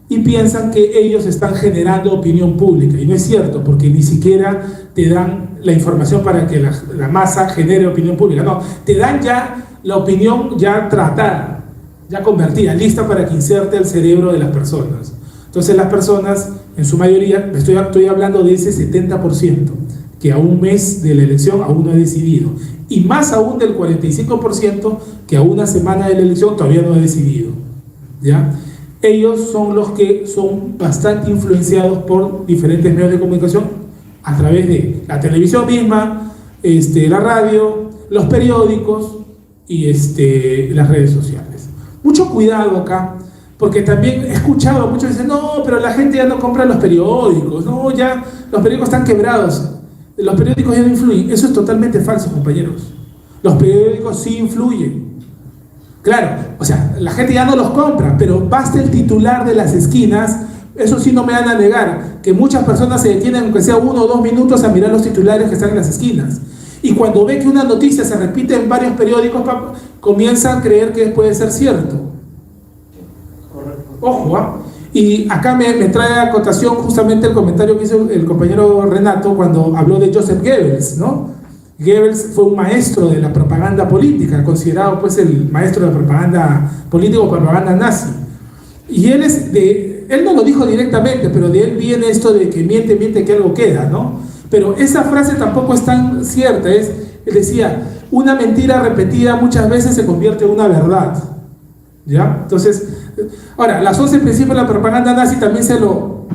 y piensan que ellos están generando opinión pública, y no es cierto, porque ni siquiera te dan la información para que la masa genere opinión pública, no, te dan ya la opinión ya tratada, ya convertida, lista para que inserte el cerebro de las personas. Entonces las personas, en su mayoría, estoy hablando de ese 70%, que a un mes de la elección aún no ha decidido, y más aún del 45% que a una semana de la elección todavía no ha decidido, ¿ya? Ellos son los que son bastante influenciados por diferentes medios de comunicación a través de la televisión misma, la radio, los periódicos y las redes sociales. Mucho cuidado acá, porque también he escuchado a muchos que dicen, no, pero la gente ya no compra los periódicos, no, ya los periódicos están quebrados, los periódicos ya no influyen. Eso es totalmente falso, compañeros. Los periódicos sí influyen. Claro, o sea, la gente ya no los compra, pero basta el titular de las esquinas. Eso sí, no me van a negar, que muchas personas se detienen, aunque sea 1 o 2 minutos, a mirar los titulares que están en las esquinas. Y cuando ve que una noticia se repite en varios periódicos, comienza a creer que puede ser cierto. Ojo, ¿ah? Y acá me trae a acotación justamente el comentario que hizo el compañero Renato cuando habló de Joseph Goebbels, ¿no? Goebbels fue un maestro de la propaganda política, considerado pues el maestro de la propaganda política o propaganda nazi. Y él no lo dijo directamente, pero de él viene esto de que miente que algo queda, ¿no? Pero esa frase tampoco es tan cierta. Él decía, una mentira repetida muchas veces se convierte en una verdad, ¿ya? Entonces, ahora, los 11 principios de la propaganda nazi también se lo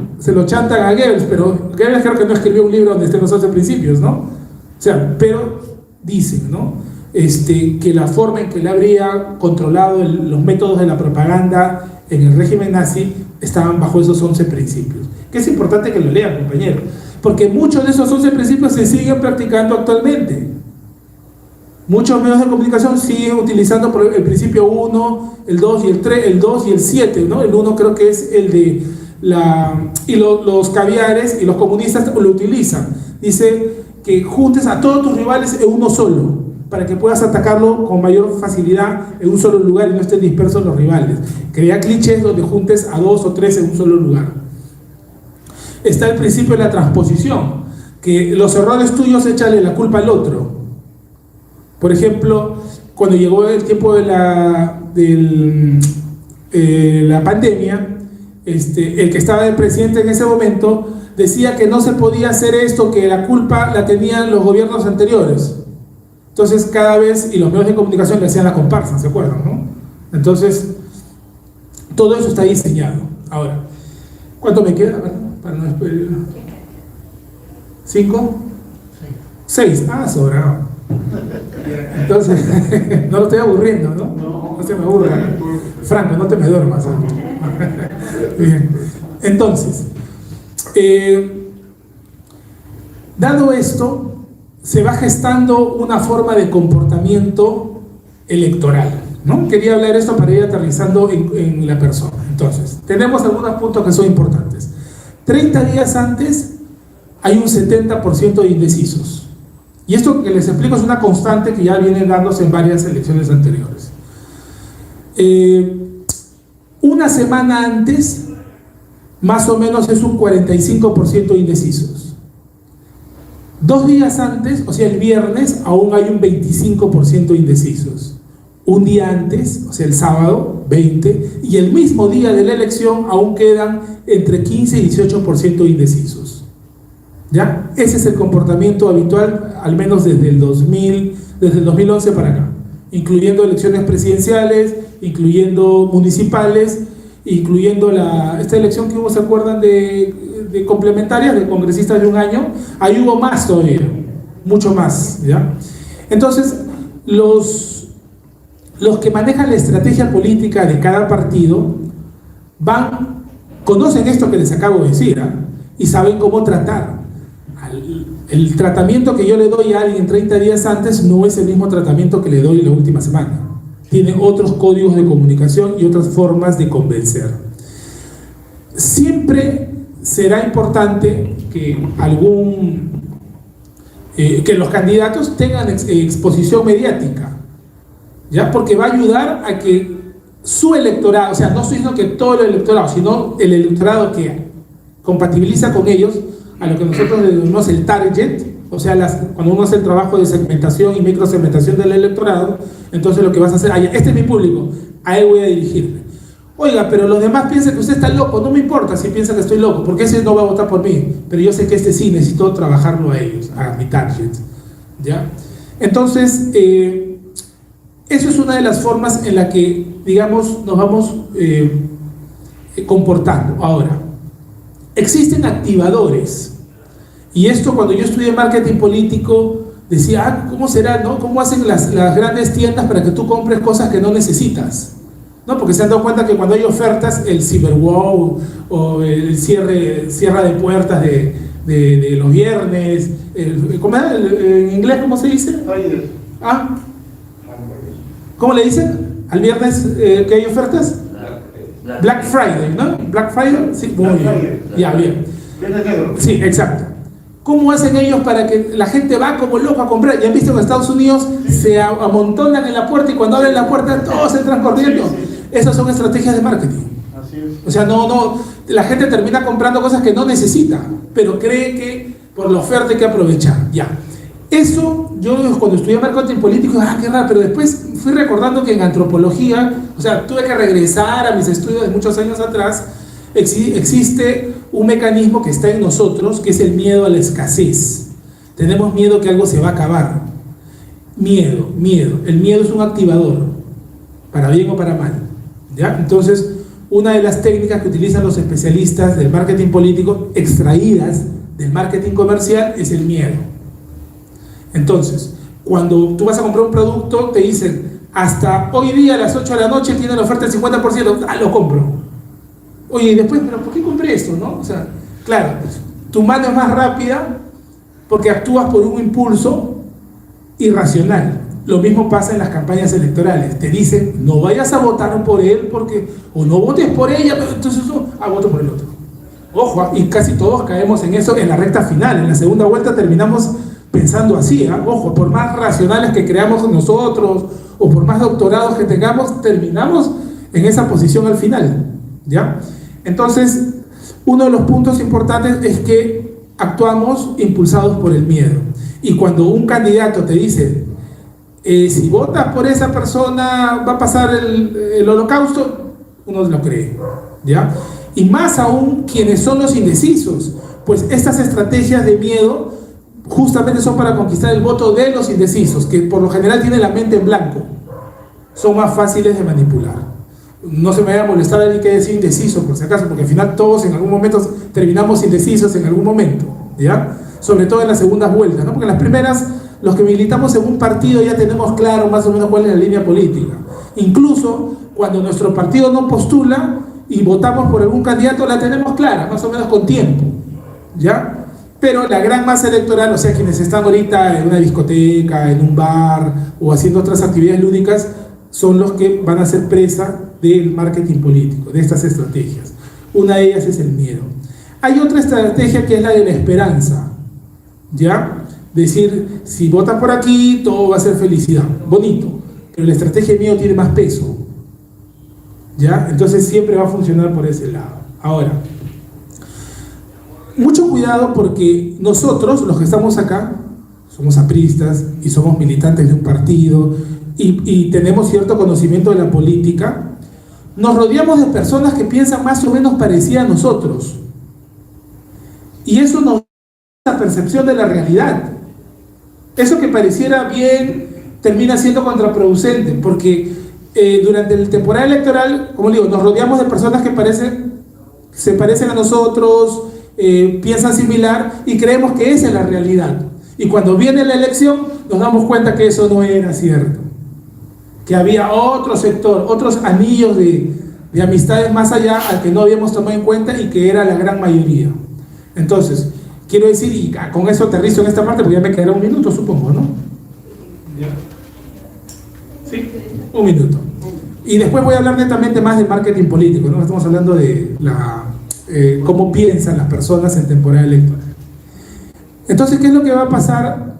chantan a Goebbels, pero Goebbels creo que no escribió un libro donde estén los 11 principios, ¿no? O sea, pero dicen, ¿no? Que la forma en que él habría controlado los métodos de la propaganda en el régimen nazi estaban bajo esos 11 principios. Que es importante que lo lean, compañeros, porque muchos de esos 11 principios se siguen practicando actualmente. Muchos medios de comunicación siguen utilizando el principio 1, el 2 y el 3, el 2 y el 7, ¿no? El 1 creo que es el de los caviares, y los comunistas lo utilizan. Dice que juntes a todos tus rivales en uno solo, para que puedas atacarlo con mayor facilidad en un solo lugar y no estén dispersos los rivales. Crea clichés donde juntes a 2 o 3 en un solo lugar. Está el principio de la transposición, que los errores tuyos échale la culpa al otro. Por ejemplo, cuando llegó el tiempo de la pandemia, el que estaba de presidente en ese momento decía que no se podía hacer esto, que la culpa la tenían los gobiernos anteriores. Entonces cada vez, y los medios de comunicación le hacían la comparsa, ¿se acuerdan, no? Entonces, todo eso está diseñado. Ahora, ¿cuánto me queda? Para no despedir. ¿5? 6. Ah, sobrado. Entonces, no lo estoy aburriendo, ¿no? No se me aburra. Franco, no te me duermas. Bien. Entonces, dado esto, se va gestando una forma de comportamiento electoral, ¿no? Quería hablar de esto para ir aterrizando en la persona. Entonces, tenemos algunos puntos que son importantes. 30 días antes hay un 70% de indecisos. Y esto que les explico es una constante que ya viene dándose en varias elecciones anteriores. Una semana antes, más o menos es un 45% de indecisos. 2 días antes, o sea el viernes, aún hay un 25% de indecisos. Un día antes, o sea el sábado, 20%, y el mismo día de la elección aún quedan entre 15 y 18% de indecisos. ¿Ya? Ese es el comportamiento habitual, al menos desde el 2011 para acá, incluyendo elecciones presidenciales, incluyendo municipales, incluyendo esta elección que hubo, ¿se acuerdan? De complementarias, de congresistas de un año. Ahí hubo más todavía, mucho más, ¿ya? Entonces, los que manejan la estrategia política de cada partido conocen esto que les acabo de decir, ¿eh? Y saben cómo tratar. El tratamiento que yo le doy a alguien 30 días antes no es el mismo tratamiento que le doy la última semana. Tiene otros códigos de comunicación y otras formas de convencer. Siempre será importante que que los candidatos tengan exposición mediática, ¿ya? Porque va a ayudar a que su electorado, o sea, no estoy diciendo que todo el electorado, sino el electorado que compatibiliza con ellos, a lo que nosotros le llamamos el target, O sea, cuando uno hace el trabajo de segmentación y microsegmentación del electorado, entonces lo que vas a hacer, este es mi público, a él voy a dirigirme. Oiga, pero los demás piensan que usted está loco, no me importa si piensan que estoy loco, porque ese no va a votar por mí, pero yo sé que este sí necesito trabajarlo a ellos, a mi target, ¿ya? Entonces, eso es una de las formas en la que, digamos, nos vamos comportando. Ahora, existen activadores. Y esto, cuando yo estudié marketing político, decía, ¿cómo será, no? ¿Cómo hacen las grandes tiendas para que tú compres cosas que no necesitas? ¿No? Porque se han dado cuenta que cuando hay ofertas, el Cyberwow o el cierra de puertas de los viernes, en inglés, ¿cómo se dice? ¿Ah? ¿Cómo le dicen? ¿Al viernes que hay ofertas? Black Friday, ¿no? Black Friday, sí, muy bien. Ya, bien. Sí, exacto. ¿Cómo hacen ellos para que la gente va como loco a comprar? Ya han visto que en Estados Unidos se amontonan en la puerta y cuando abren la puerta todos entran corriendo. Esas son estrategias de marketing. O sea, la gente termina comprando cosas que no necesita, pero cree que por la oferta hay que aprovechar. Ya. Eso, yo cuando estudié marketing político, qué raro, pero después fui recordando que en antropología, o sea, tuve que regresar a mis estudios de muchos años atrás. Existe un mecanismo que está en nosotros, que es el miedo a la escasez. Tenemos miedo que algo se va a acabar. Miedo. El miedo es un activador, para bien o para mal, ¿ya? Entonces, una de las técnicas que utilizan los especialistas del marketing político, extraídas del marketing comercial, es el miedo. Entonces, cuando tú vas a comprar un producto, te dicen, hasta hoy día a las 8 de la noche tiene la oferta del 50%, lo compro. Oye, y después, ¿pero por qué compré esto, no? O sea, claro, tu mano es más rápida porque actúas por un impulso irracional. Lo mismo pasa en las campañas electorales. Te dicen, no vayas a votar por él o no votes por ella, entonces voto por el otro. Ojo, y casi todos caemos en eso en la recta final. En la segunda vuelta terminamos pensando así, ojo, por más racionales que creamos nosotros o por más doctorados que tengamos, terminamos en esa posición al final, ¿ya? Entonces, uno de los puntos importantes es que actuamos impulsados por el miedo. Y cuando un candidato te dice, si votas por esa persona va a pasar el holocausto, uno lo cree, ¿ya? Y más aún quienes son los indecisos, pues estas estrategias de miedo justamente son para conquistar el voto de los indecisos, que por lo general tienen la mente en blanco, son más fáciles de manipular. No se me vaya a molestar a alguien que decir indeciso, por si acaso, porque al final todos en algún momento terminamos indecisos en algún momento, ¿ya? Sobre todo en las segundas vueltas, ¿no? Porque en las primeras, los que militamos en un partido ya tenemos claro más o menos cuál es la línea política. Incluso cuando nuestro partido no postula y votamos por algún candidato, la tenemos clara, más o menos con tiempo, ¿ya? Pero la gran masa electoral, o sea, quienes están ahorita en una discoteca, en un bar o haciendo otras actividades lúdicas, son los que van a ser presa del marketing político, de estas estrategias. Una de ellas es el miedo. Hay otra estrategia que es la de la esperanza, ¿ya? Decir, si votas por aquí, todo va a ser felicidad. Bonito, pero la estrategia de miedo tiene más peso, ¿ya? Entonces siempre va a funcionar por ese lado. Ahora, mucho cuidado porque nosotros, los que estamos acá, somos apristas y somos militantes de un partido y tenemos cierto conocimiento de la política, nos rodeamos de personas que piensan más o menos parecida a nosotros. Y eso nos da la percepción de la realidad. Eso que pareciera bien termina siendo contraproducente, porque durante el temporal electoral, como digo, nos rodeamos de personas que se parecen a nosotros, piensan similar y creemos que esa es la realidad. Y cuando viene la elección, nos damos cuenta que eso no era cierto. Que había otro sector, otros anillos de amistades más allá al que no habíamos tomado en cuenta y que era la gran mayoría. Entonces, quiero decir, y con eso aterrizo en esta parte, porque ya me quedará un minuto, supongo, ¿no? ¿Sí? Un minuto. Y después voy a hablar netamente más de marketing político, ¿no? Estamos hablando de cómo piensan las personas en temporada electoral. Entonces, ¿qué es lo que va a pasar?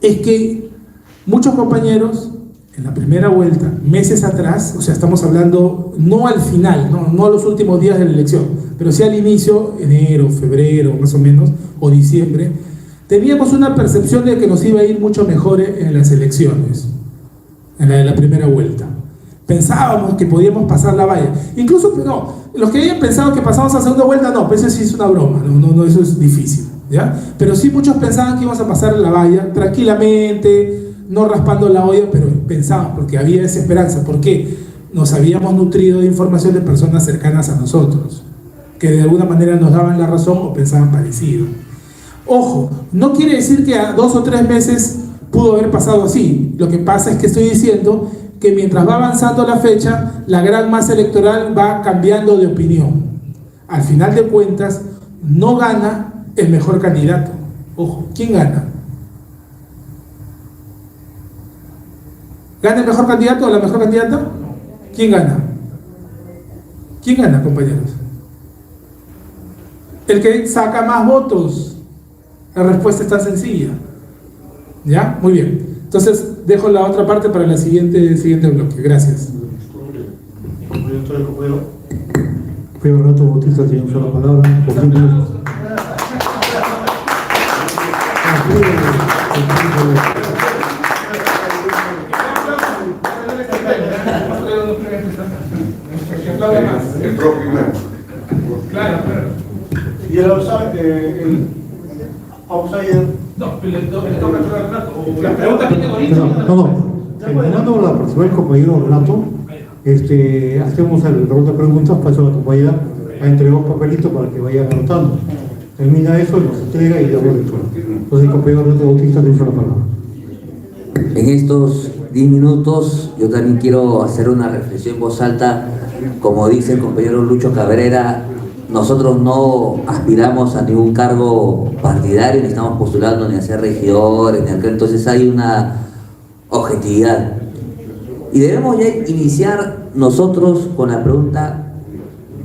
Es que muchos compañeros en la primera vuelta, meses atrás, o sea, estamos hablando no al final, no a los últimos días de la elección, pero sí al inicio, enero, febrero, más o menos, o diciembre, teníamos una percepción de que nos iba a ir mucho mejor en las elecciones, en la de la primera vuelta. Pensábamos que podíamos pasar la valla. Incluso, no, los que habían pensado que pasamos a segunda vuelta, no, pues eso sí es una broma, no, eso es difícil, ¿ya? Pero sí muchos pensaban que íbamos a pasar la valla tranquilamente, no raspando la olla, pero pensaban, porque había esa esperanza. ¿Por qué? Nos habíamos nutrido de información de personas cercanas a nosotros, que de alguna manera nos daban la razón o pensaban parecido. Ojo, no quiere decir que a 2 o 3 meses pudo haber pasado así. Lo que pasa es que estoy diciendo que mientras va avanzando la fecha, la gran masa electoral va cambiando de opinión. Al final de cuentas, no gana el mejor candidato. Ojo, ¿quién gana? ¿Gana el mejor candidato o la mejor candidata? ¿Quién gana? ¿Quién gana, compañeros? El que saca más votos. La respuesta es tan sencilla. ¿Ya? Muy bien. Entonces, dejo la otra parte para el siguiente bloque. Gracias. Pedro Renato Bautista tiene una sola palabra. Por 5 minutos. El propio. Claro. Y el outsider. No, le toca a Renato. La pregunta que tengo ahorita. No. Terminando la persona del compañero Renato, hacemos la ronda de preguntas, paso a la compañera a entregar un papelito para que vayan anotando. Termina eso, nos entrega y luego lectura. Entonces el compañero Renato Bautista tiene la palabra. En estos 10 minutos yo también quiero hacer una reflexión en voz alta. Como dice el compañero Lucho Cabrera, nosotros no aspiramos a ningún cargo partidario, ni estamos postulando ni a ser regidores, ni acá. Entonces hay una objetividad. Y debemos ya iniciar nosotros con la pregunta: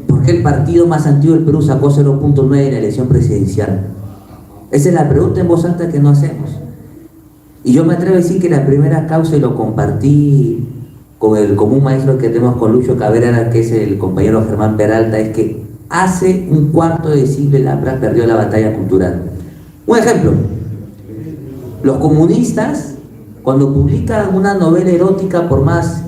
¿por qué el partido más antiguo del Perú sacó 0.9 en la elección presidencial? Esa es la pregunta en voz alta que no hacemos. Y yo me atrevo a decir que la primera causa, y lo compartí con el común maestro que tenemos con Lucho Cabrera, que es el compañero Germán Peralta, es que hace un cuarto de siglo el APRA perdió la batalla cultural. Un ejemplo: los comunistas, cuando publican una novela erótica, por más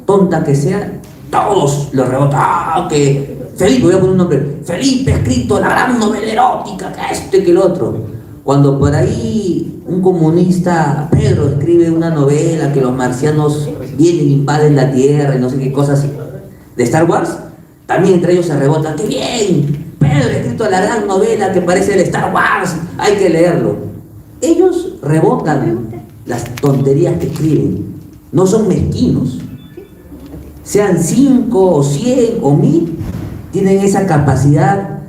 tonta que sea, todos lo rebotan. Que Felipe, voy a poner un nombre, Felipe ha escrito la gran novela erótica, que esto y que el otro. Cuando por ahí un comunista, Pedro, escribe una novela que los marcianos vienen, invaden la Tierra y no sé qué cosas de Star Wars, también entre ellos se rebotan. ¡Qué bien! Pedro ha escrito la gran novela que parece de Star Wars, hay que leerlo. Ellos rebotan las tonterías que escriben, no son mezquinos. Sean 5 o 100 o 1000, tienen esa capacidad,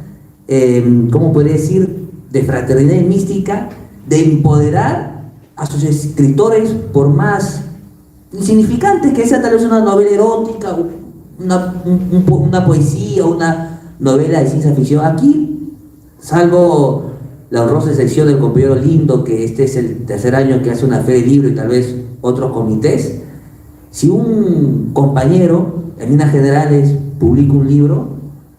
¿cómo podría decir?, de fraternidad y mística, de empoderar a sus escritores, por más insignificantes que sea tal vez una novela erótica, una poesía, una novela de ciencia ficción. Aquí, salvo la honrosa excepción del compañero Lindo, que este es el tercer año que hace una fe de libro, y tal vez otros comités, si un compañero en líneas generales publica un libro,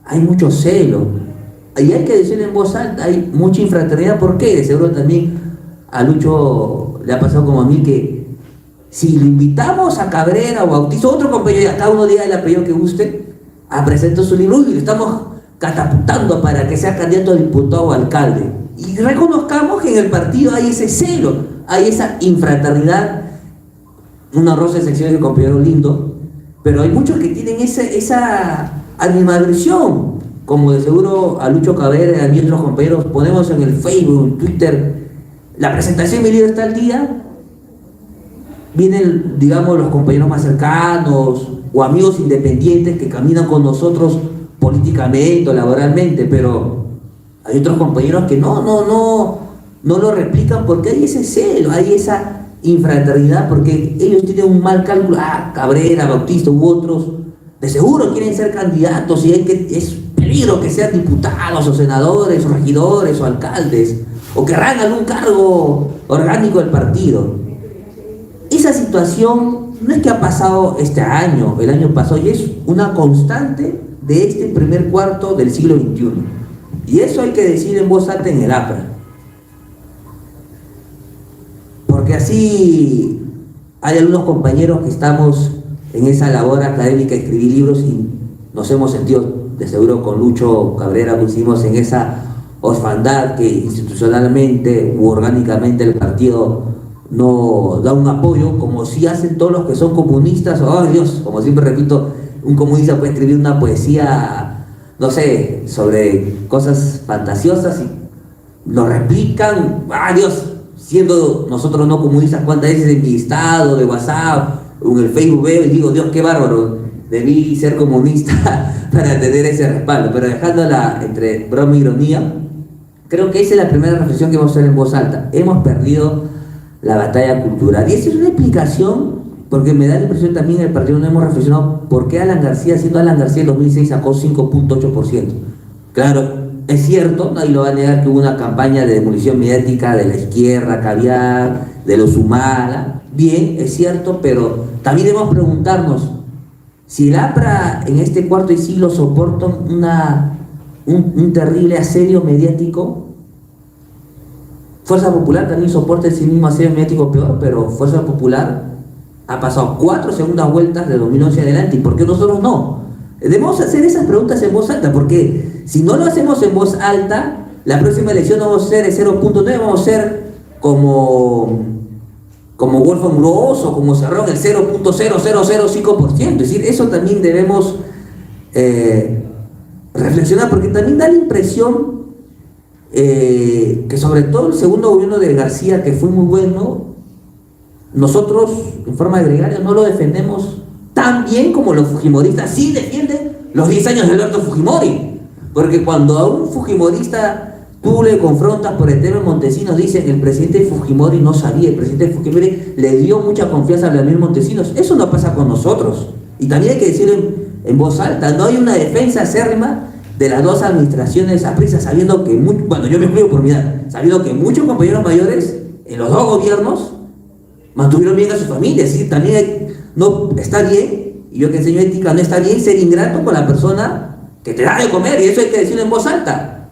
hay mucho celo. Y hay que decirlo en voz alta, hay mucha infraternidad. ¿Por qué? De seguro también a Lucho le ha pasado como a mí, que si lo invitamos a Cabrera o Bautista, otro compañero, cada uno diga el apellido que guste, a presentar su libro, y lo estamos catapultando para que sea candidato a diputado o alcalde. Y reconozcamos que en el partido hay ese celo, hay esa infraternidad. Una rosa de secciones de compañero Lindo, pero hay muchos que tienen esa animadversión. Como de seguro a Lucho Cabrera y a mí, otros compañeros, ponemos en el Facebook, en Twitter, la presentación de mi libro está al día, vienen, digamos, los compañeros más cercanos o amigos independientes que caminan con nosotros políticamente o laboralmente, pero hay otros compañeros que no lo replican, porque hay ese celo, hay esa infraternidad, porque ellos tienen un mal cálculo. Cabrera, Bautista u otros de seguro quieren ser candidatos, y es peligro que sean diputados o senadores o regidores o alcaldes, o querrán algún cargo orgánico del partido. Esa situación no es que ha pasado este año, el año pasado, y es una constante de este primer cuarto del siglo XXI. Y eso hay que decir en voz alta en el APRA. porque así hay algunos compañeros que estamos en esa labor académica de escribir libros y nos hemos sentido, de seguro con Lucho Cabrera coincidimos en esa orfandad que institucionalmente u orgánicamente el partido no da un apoyo, como si hacen todos los que son comunistas. Oh Dios, como siempre repito, un comunista puede escribir una poesía, no sé, sobre cosas fantasiosas y lo replican. Ah Dios, siendo nosotros no comunistas, cuántas veces en mi estado de WhatsApp o en el Facebook veo y digo, Dios, qué bárbaro, debí ser comunista para tener ese respaldo. Pero dejándola entre broma y ironía, creo que esa es la primera reflexión que vamos a hacer en voz alta. Hemos perdido la batalla cultural. Y esa es una explicación, porque me da la impresión también en el partido no hemos reflexionado por qué Alan García, siendo Alan García en 2006 sacó 5.8%. Claro, es cierto, nadie lo va a negar que hubo una campaña de demolición mediática de la izquierda, caviar, de los Humala. Bien, es cierto, pero también debemos preguntarnos si el APRA en este cuarto de siglo soporta un terrible asedio mediático. Fuerza Popular también soporta el sí mismo asedio mediático peor, pero Fuerza Popular ha pasado 4 segundas vueltas de 2011 adelante. ¿Y por qué nosotros no? Debemos hacer esas preguntas en voz alta, porque si no lo hacemos en voz alta, la próxima elección no vamos a ser el 0.9, vamos a ser como Wolfgang Gross o como Cerrón, el 0.0005%. Es decir, eso también debemos reflexionar, porque también da la impresión que sobre todo el segundo gobierno de García, que fue muy bueno, nosotros en forma gregaria no lo defendemos tan bien como los fujimoristas sí defienden los 10 años de Alberto Fujimori, porque cuando a un fujimorista tú le confrontas por el tema de Montesinos, dicen el presidente Fujimori no sabía, el presidente Fujimori le dio mucha confianza a Vladimir Montesinos. Eso no pasa con nosotros, y también hay que decirlo en voz alta, no hay una defensa acérrima de las dos administraciones apristas, sabiendo que, bueno, yo me incluyo por mi edad, sabiendo que muchos compañeros mayores en los dos gobiernos mantuvieron bien a su familia. Es decir, también no está bien, y yo que enseño ética, no está bien ser ingrato con la persona que te da de comer, y eso hay que decirlo en voz alta,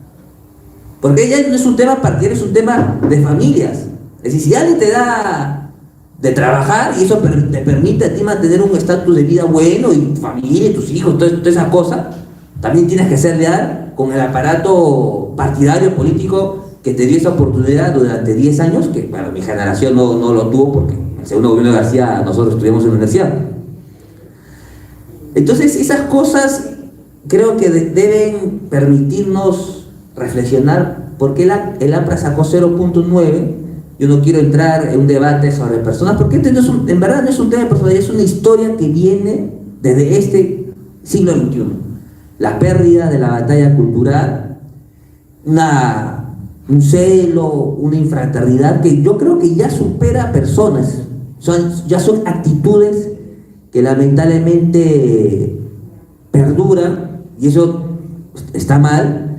porque ya no es un tema partidario, es un tema de familias. Es decir, si alguien te da de trabajar y eso te permite a ti mantener un estatus de vida bueno y tu familia y tus hijos, toda esa cosa, también tienes que ser leal con el aparato partidario político que te dio esa oportunidad durante 10 años, que bueno, mi generación no lo tuvo, porque en el segundo gobierno de García nosotros estudiamos en la universidad. Entonces esas cosas creo que deben permitirnos reflexionar. ¿Por qué el APRA sacó 0.9? Yo no quiero entrar en un debate sobre personas, porque en verdad no es un tema de personalidad, es una historia que viene desde este siglo XXI. La pérdida de la batalla cultural, un celo, una infraternidad que yo creo que ya supera personas, ya son actitudes que lamentablemente perduran, y eso está mal.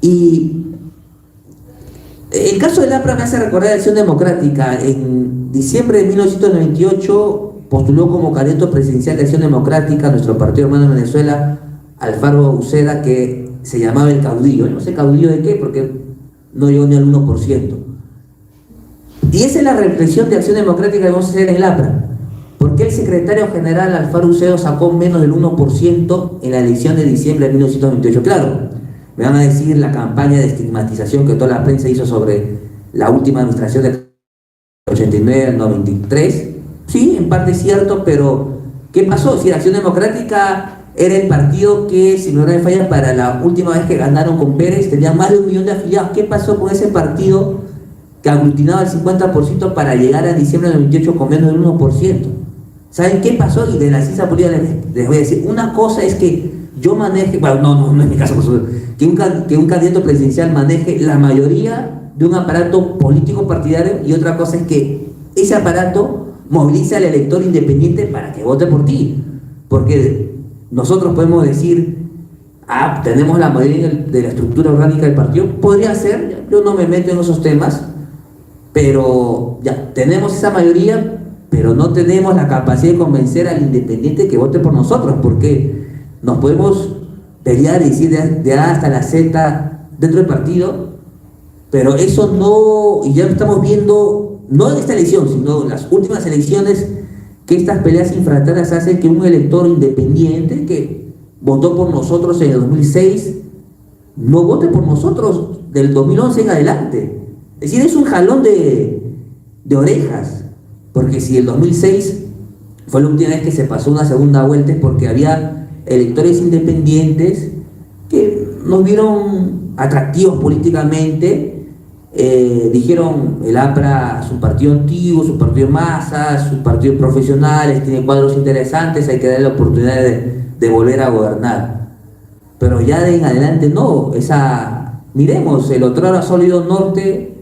Y el caso del APRA me hace recordar la Acción Democrática. En diciembre de 1998 postuló como candidato presidencial de Acción Democrática nuestro partido hermano en Venezuela, Alfaro Uceda, que se llamaba el caudillo. No sé caudillo de qué, porque no llegó ni al 1%. Y esa es la reflexión de Acción Democrática que vamos a hacer en el APRA. ¿Por qué el secretario general Alfaro Uceda sacó menos del 1% en la elección de diciembre de 1998? Claro, me van a decir la campaña de estigmatización que toda la prensa hizo sobre la última administración del 89 al 93. Sí, en parte es cierto, pero ¿qué pasó? Si la Acción Democrática era el partido que, si no me falla, para la última vez que ganaron con Pérez tenía más de 1 millón de afiliados. ¿Qué pasó con ese partido que aglutinaba el 50% para llegar a diciembre del 98 con menos del 1%? ¿Saben qué pasó? Y de la ciencia política les voy a decir, una cosa es que yo maneje, bueno, no es mi caso, que un candidato presidencial maneje la mayoría de un aparato político partidario, y otra cosa es que ese aparato movilice al elector independiente para que vote por ti. Porque nosotros podemos decir, tenemos la mayoría de la estructura orgánica del partido, podría ser, yo no me meto en esos temas, pero ya, tenemos esa mayoría, pero no tenemos la capacidad de convencer al independiente que vote por nosotros, porque nos podemos pelear y decir de A hasta la Z dentro del partido, pero eso no, y ya lo estamos viendo no en esta elección, sino en las últimas elecciones, que estas peleas infractarias hacen que un elector independiente que votó por nosotros en el 2006 no vote por nosotros del 2011 en adelante. Es decir, es un jalón de orejas, porque si el 2006 fue la última vez que se pasó una segunda vuelta es porque había electores independientes que nos vieron atractivos políticamente. Dijeron el APRA es un partido antiguo, es un partido de masas, es un partido de profesionales, tiene cuadros interesantes, hay que darle la oportunidad de volver a gobernar. Pero ya de en adelante no, miremos, el otrora Sólido Norte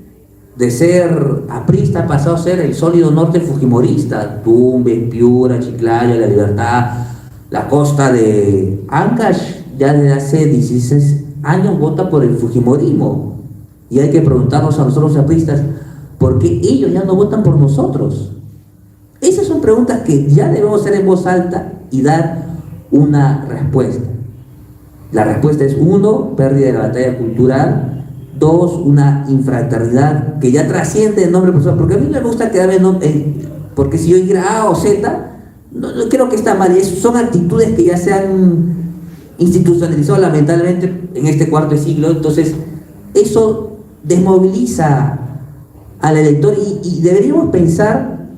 de ser aprista ha pasado a ser el Sólido Norte fujimorista. Tumbes, Piura, Chiclayo, La Libertad, la costa de Ancash ya desde hace 16 años vota por el fujimorismo. Y hay que preguntarnos a nosotros apristas, ¿por qué ellos ya no votan por nosotros? Esas son preguntas que ya debemos hacer en voz alta y dar una respuesta. La respuesta es: 1, pérdida de la batalla cultural; 2, una infraternidad que ya trasciende el nombre personal, porque a mí me gusta quedarme porque si yo dijera A o Z, no creo que está mal. Son actitudes que ya se han institucionalizado lamentablemente en este cuarto de siglo. Entonces eso desmoviliza al elector y deberíamos pensar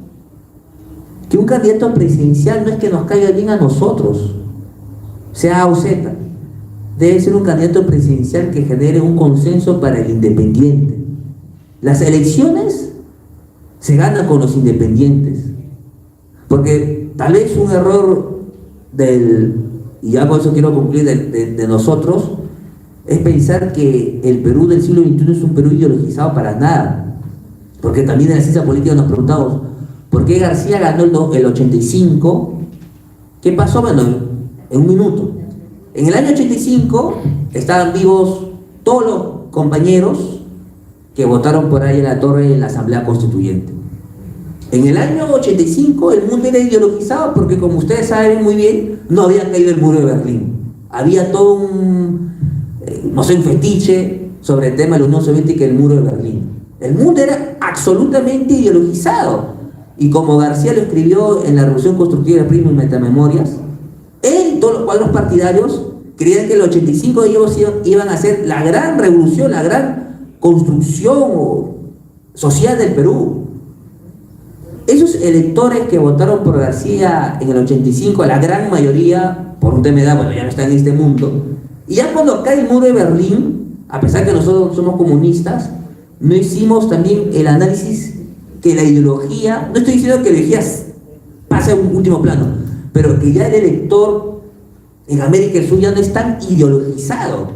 que un candidato presidencial no es que nos caiga bien a nosotros, sea A o Z. Debe ser un candidato presidencial que genere un consenso para el independiente. Las elecciones se ganan con los independientes, porque tal vez un error y ya con eso quiero concluir, de nosotros, es pensar que el Perú del siglo XXI es un Perú ideologizado para nada. Porque también en la ciencia política nos preguntamos, ¿por qué García ganó el 85? ¿Qué pasó? Bueno, en un minuto. En el año 85 estaban vivos todos los compañeros que votaron por ahí en la torre en la Asamblea Constituyente. En el año 85 el mundo era ideologizado porque, como ustedes saben muy bien, no había caído el muro de Berlín. Había todo un fetiche sobre el tema de la Unión Soviética y el muro de Berlín. El mundo era absolutamente ideologizado. Y como García lo escribió en la Revolución Constructiva de Primo y Metamemorias, él y todos los cuadros partidarios creían que el 85 ellos iban a hacer la gran revolución, la gran construcción social del Perú. Esos electores que votaron por García en el 85, la gran mayoría, por un tema de edad, bueno, ya no están en este mundo. Y ya cuando cae el muro de Berlín, a pesar que nosotros somos comunistas, no hicimos también el análisis que la ideología, no estoy diciendo que la ideología pase a un último plano, pero que ya el elector en América del Sur ya no es tan ideologizado.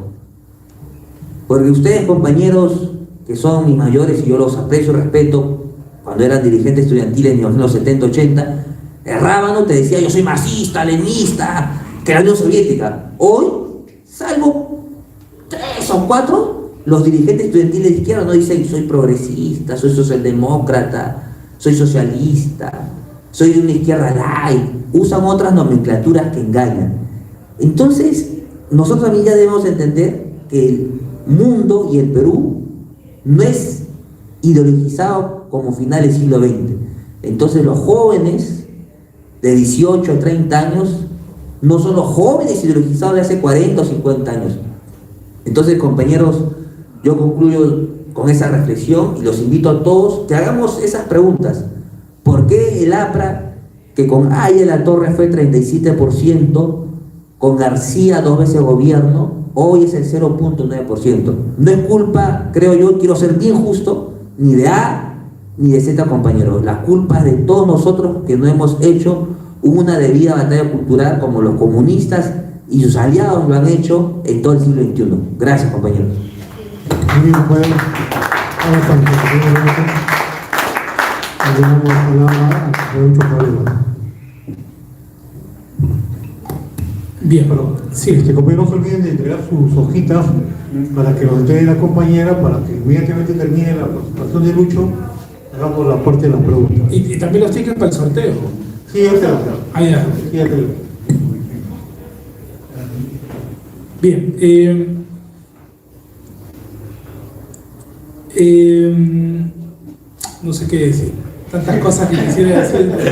Porque ustedes, compañeros, que son mis mayores y yo los aprecio y respeto, cuando eran dirigentes estudiantiles en los 70, 80, Rábano te decía: yo soy marxista, leninista, que la Unión Soviética. Hoy, salvo 3 o 4, los dirigentes estudiantiles de izquierda no dicen: soy progresista, soy socialdemócrata, soy socialista, soy de una izquierda light. Usan otras nomenclaturas que engañan. Entonces, nosotros también ya debemos entender que el mundo y el Perú no es ideologizado como final del siglo XX. Entonces los jóvenes de 18 a 30 años no son los jóvenes ideologizados de hace 40 o 50 años. Entonces, compañeros, yo concluyo con esa reflexión y los invito a todos que hagamos esas preguntas. ¿Por qué el APRA, que con Aya La Torre fue 37%, con García 2 veces gobierno, hoy es el 0.9%? No es culpa, creo yo, quiero ser bien justo, ni de A ni de Z, compañeros. La culpa es de todos nosotros que no hemos hecho una debida batalla cultural como los comunistas y sus aliados lo han hecho en todo el siglo XXI. Gracias, compañeros. Muy bien, pues, ahora le damos la palabra a Rodolfo Cabrera. Bien, pero sí. Compañeros, no se olviden de entregar sus hojitas para que los entregue la compañera, para que inmediatamente termine la participación de Lucho, hagamos la parte de las preguntas. Y también los tickets para el sorteo. Sí, ya te lo. Ah, ya. Sí, ya te lo. Bien. no sé qué decir. Tantas cosas que quisiera decir, pero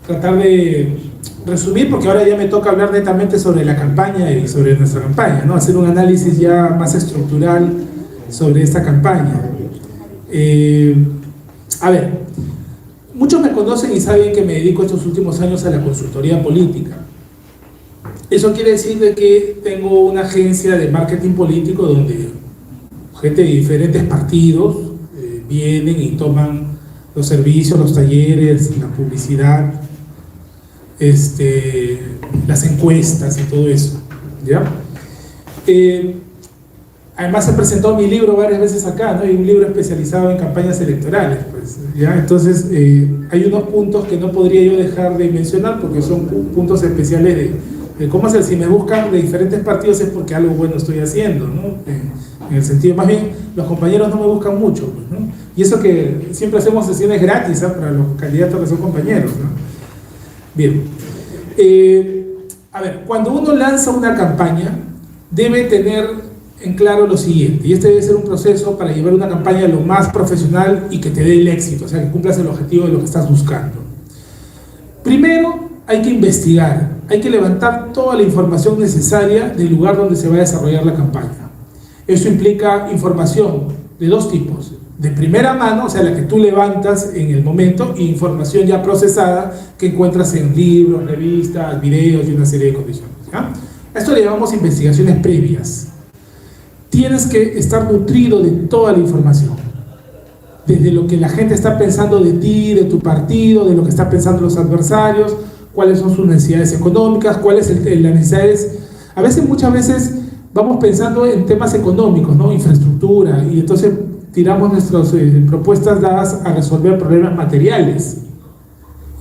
tratar de resumir, porque ahora ya me toca hablar netamente sobre la campaña y sobre nuestra campaña, ¿no? Hacer un análisis ya más estructural sobre esta campaña. A ver, muchos me conocen y saben que me dedico estos últimos años a la consultoría política. Eso quiere decir de que tengo una agencia de marketing político donde gente de diferentes partidos vienen y toman los servicios, los talleres, la publicidad, las encuestas y todo eso, ¿ya? Además he presentado mi libro varias veces acá, ¿no? Hay un libro especializado en campañas electorales, pues, ¿ya? Entonces hay unos puntos que no podría yo dejar de mencionar porque son puntos especiales de cómo hacer. Si me buscan de diferentes partidos es porque algo bueno estoy haciendo, ¿no? En el sentido, más bien, los compañeros no me buscan mucho, pues, ¿no? Y eso que siempre hacemos sesiones gratis, ¿eh? Para los candidatos que son compañeros, ¿no? Bien. A ver, cuando uno lanza una campaña, debe tener en claro lo siguiente, y este debe ser un proceso para llevar una campaña lo más profesional y que te dé el éxito, o sea, que cumplas el objetivo de lo que estás buscando. Primero, hay que investigar, hay que levantar toda la información necesaria del lugar donde se va a desarrollar la campaña. Eso implica información de dos tipos: de primera mano, o sea, la que tú levantas en el momento, e información ya procesada que encuentras en libros, revistas, videos y una serie de condiciones, ¿ya? Esto le llamamos investigaciones previas. Tienes que estar nutrido de toda la información, desde lo que la gente está pensando de ti, de tu partido, de lo que están pensando los adversarios, cuáles son sus necesidades económicas, cuáles las necesidades. A veces, muchas veces, vamos pensando en temas económicos, ¿no? Infraestructura, y entonces tiramos nuestras propuestas dadas a resolver problemas materiales,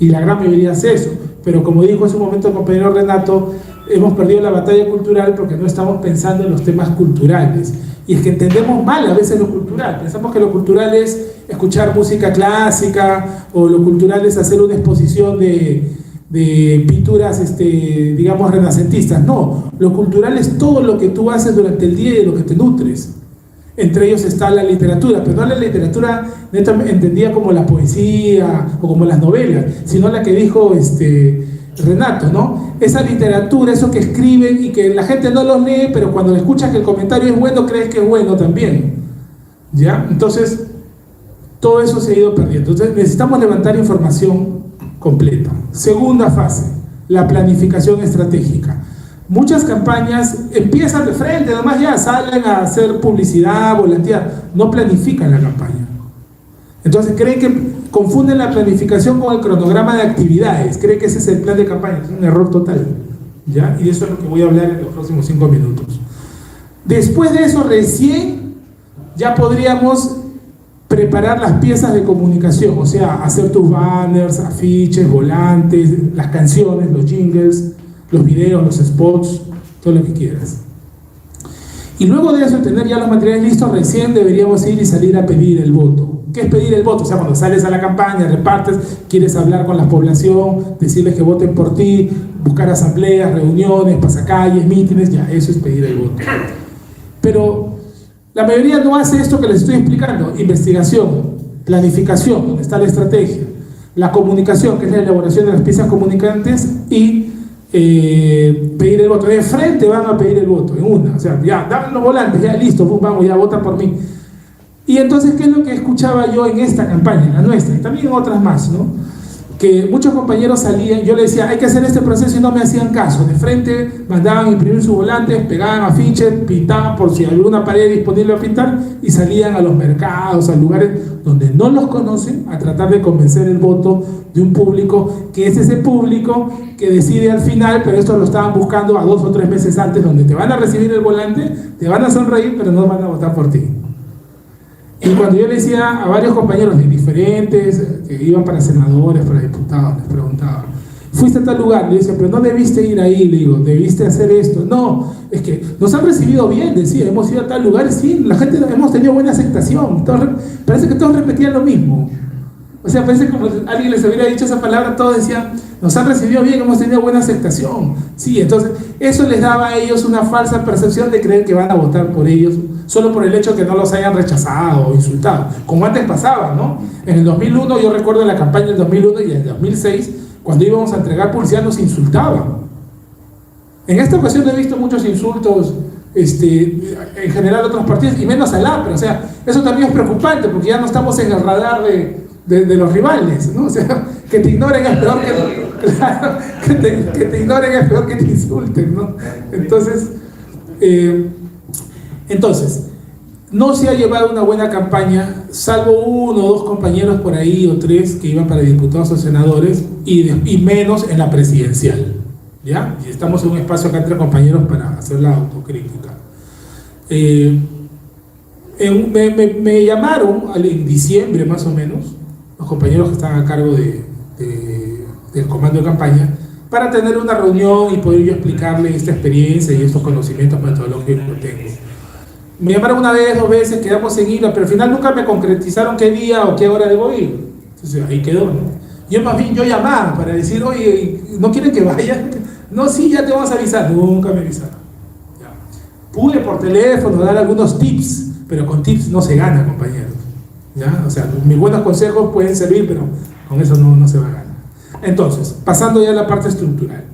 y la gran mayoría hace eso. Pero como dijo en su momento el compañero Renato, hemos perdido la batalla cultural porque no estamos pensando en los temas culturales. Y es que entendemos mal a veces lo cultural. Pensamos que lo cultural es escuchar música clásica, o lo cultural es hacer una exposición de pinturas, digamos, renacentistas. No, lo cultural es todo lo que tú haces durante el día y de lo que te nutres. Entre ellos está la literatura, pero no la literatura netamente entendida como la poesía o como las novelas, sino la que dijo Renato, ¿no? Esa literatura, eso que escriben y que la gente no lo lee, pero cuando escuchas que el comentario es bueno, crees que es bueno también, ¿ya? Entonces, todo eso se ha ido perdiendo. Entonces, necesitamos levantar información completa. Segunda fase, la planificación estratégica. Muchas campañas empiezan de frente, nomás ya salen a hacer publicidad, volantear, no planifican la campaña. Entonces creen que confunden la planificación con el cronograma de actividades, creen que ese es el plan de campaña. Es un error total, ¿ya? Y de eso es lo que voy a hablar en los próximos 5 minutos. Después de eso, recién ya podríamos preparar las piezas de comunicación, o sea, hacer tus banners, afiches, volantes, las canciones, los jingles, los videos, los spots, todo lo que quieras. Y luego de eso, tener ya los materiales listos, recién deberíamos ir y salir a pedir el voto. ¿Qué es pedir el voto? O sea, cuando sales a la campaña, repartes, quieres hablar con la población, decirles que voten por ti, buscar asambleas, reuniones, pasacalles, mítines, ya, eso es pedir el voto. Pero la mayoría no hace esto que les estoy explicando: investigación, planificación, donde está la estrategia, la comunicación, que es la elaboración de las piezas comunicantes, y pedir el voto. De frente van a pedir el voto, en una, o sea, ya, dame los volantes, ya listo, vamos, ya vota por mí. Y entonces, ¿qué es lo que escuchaba yo en esta campaña, en la nuestra, y también en otras más, ¿no? Que muchos compañeros salían, yo les decía, hay que hacer este proceso, y no me hacían caso. De frente mandaban imprimir sus volantes, pegaban afiches, pintaban por si había una pared disponible a pintar, y salían a los mercados, a lugares donde no los conocen, a tratar de convencer el voto de un público que es ese público que decide al final, pero esto lo estaban buscando a 2 o 3 meses antes, donde te van a recibir el volante, te van a sonreír, pero no van a votar por ti. Y cuando yo le decía a varios compañeros de diferentes, que iban para senadores, para diputados, les preguntaba, ¿fuiste a tal lugar? Le decía, pero no debiste ir ahí, le digo, debiste hacer esto. No, es que nos han recibido bien, decía, hemos ido a tal lugar, sí, la gente, hemos tenido buena aceptación, parece que todos repetían lo mismo. O sea, parece como alguien les hubiera dicho esa palabra, todos decían, nos han recibido bien, hemos tenido buena aceptación. Sí, entonces eso les daba a ellos una falsa percepción de creer que van a votar por ellos solo por el hecho de que no los hayan rechazado o insultado, como antes pasaba, ¿no? En el 2001, yo recuerdo la campaña del 2001 y en el 2006, cuando íbamos a entregar publicidad nos insultaban. En esta ocasión he visto muchos insultos en general a otros partidos y menos al APRA, o sea, eso también es preocupante porque ya no estamos en el radar de los rivales, ¿no? O sea, que te ignoren es peor claro, que te ignoren es peor que te insulten, ¿no? Entonces, no se ha llevado una buena campaña, salvo 1 o 2 compañeros por ahí o 3 que iban para diputados o senadores y menos en la presidencial, ¿ya? Y estamos en un espacio acá entre compañeros para hacer la autocrítica. Me llamaron en diciembre más o menos los compañeros que están a cargo del comando de campaña para tener una reunión y poder yo explicarle esta experiencia y estos conocimientos metodológicos que tengo. Me llamaron 1 vez, 2 veces, quedamos en ir, pero al final nunca me concretizaron qué día o qué hora debo ir. Entonces ahí quedó, ¿no? Yo más bien llamaba para decir, oye, ¿no quieren que vaya? No, sí, ya te vamos a avisar. Nunca me avisaron. Ya. Pude por teléfono dar algunos tips, pero con tips no se gana, compañeros. ¿Ya? O sea, mis buenos consejos pueden servir, pero con eso no se va a ganar. Entonces, pasando ya a la parte estructural.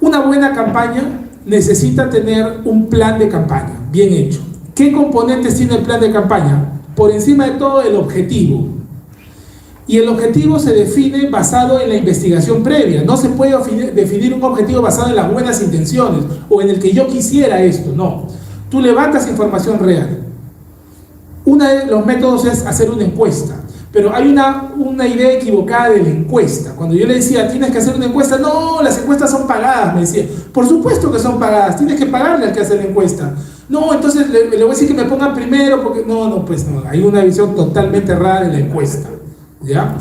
Una buena campaña necesita tener un plan de campaña bien hecho. ¿Qué componentes tiene el plan de campaña? Por encima de todo, el objetivo. Y el objetivo se define basado en la investigación previa. No se puede definir un objetivo basado en las buenas intenciones o en el que yo quisiera esto, no. Tú levantas información real. Uno de los métodos es hacer una encuesta, pero hay una idea equivocada de la encuesta. Cuando yo le decía, tienes que hacer una encuesta, no, las encuestas son pagadas, me decía. Por supuesto que son pagadas, tienes que pagarle al que hace la encuesta. No, entonces le voy a decir que me pongan primero, porque pues no, hay una visión totalmente errada de la encuesta, ¿ya?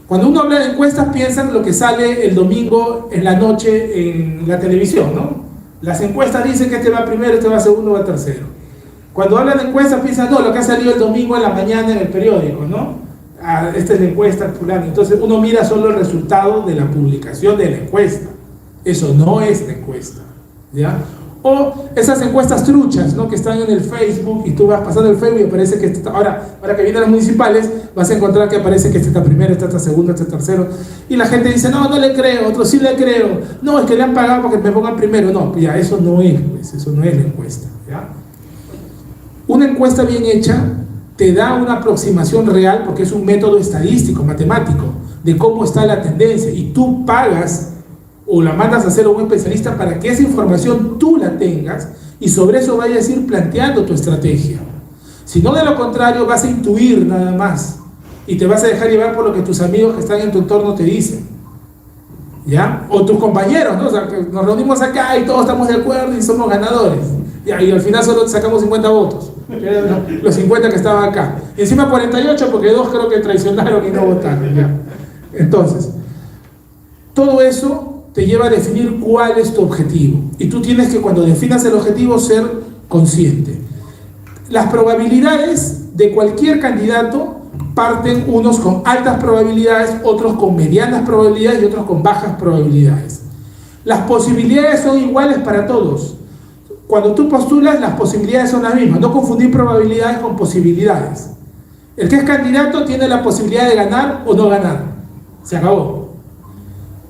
Cuando uno habla de encuestas, piensa en lo que sale el domingo en la noche en la televisión, ¿no? Las encuestas dicen que este va primero, este va segundo, va tercero. Cuando hablan de encuestas, piensan, no, lo que ha salido el domingo en la mañana en el periódico, ¿no? Esta es la encuesta fulano. Entonces uno mira solo el resultado de la publicación de la encuesta. Eso no es la encuesta, ¿ya? O esas encuestas truchas, ¿no? Que están en el Facebook y tú vas pasando el Facebook y aparece que ahora que vienen las municipales vas a encontrar que aparece que este está primero, este está segundo, este está tercero y la gente dice, no le creo, otro sí le creo, no, es que le han pagado porque me pongan primero. No, ya, eso no es, pues, eso no es la encuesta, ¿ya? Una encuesta bien hecha te da una aproximación real porque es un método estadístico, matemático, de cómo está la tendencia y tú pagas o la mandas a hacer a un especialista para que esa información tú la tengas y sobre eso vayas a ir planteando tu estrategia. Si no, de lo contrario, vas a intuir nada más y te vas a dejar llevar por lo que tus amigos que están en tu entorno te dicen, ¿ya? O tus compañeros, ¿no? O sea, que nos reunimos acá y todos estamos de acuerdo y somos ganadores, ¿ya? Y al final solo sacamos 50 votos, los 50 que estaban acá. Y encima 48 porque 2 creo que traicionaron y no votaron, ¿ya? Entonces, todo eso te lleva a definir cuál es tu objetivo. Y tú tienes que, cuando definas el objetivo, ser consciente. Las probabilidades de cualquier candidato parten unos con altas probabilidades, otros con medianas probabilidades y otros con bajas probabilidades. Las posibilidades son iguales para todos. Cuando tú postulas, las posibilidades son las mismas. No confundir probabilidades con posibilidades. El que es candidato tiene la posibilidad de ganar o no ganar. Se acabó.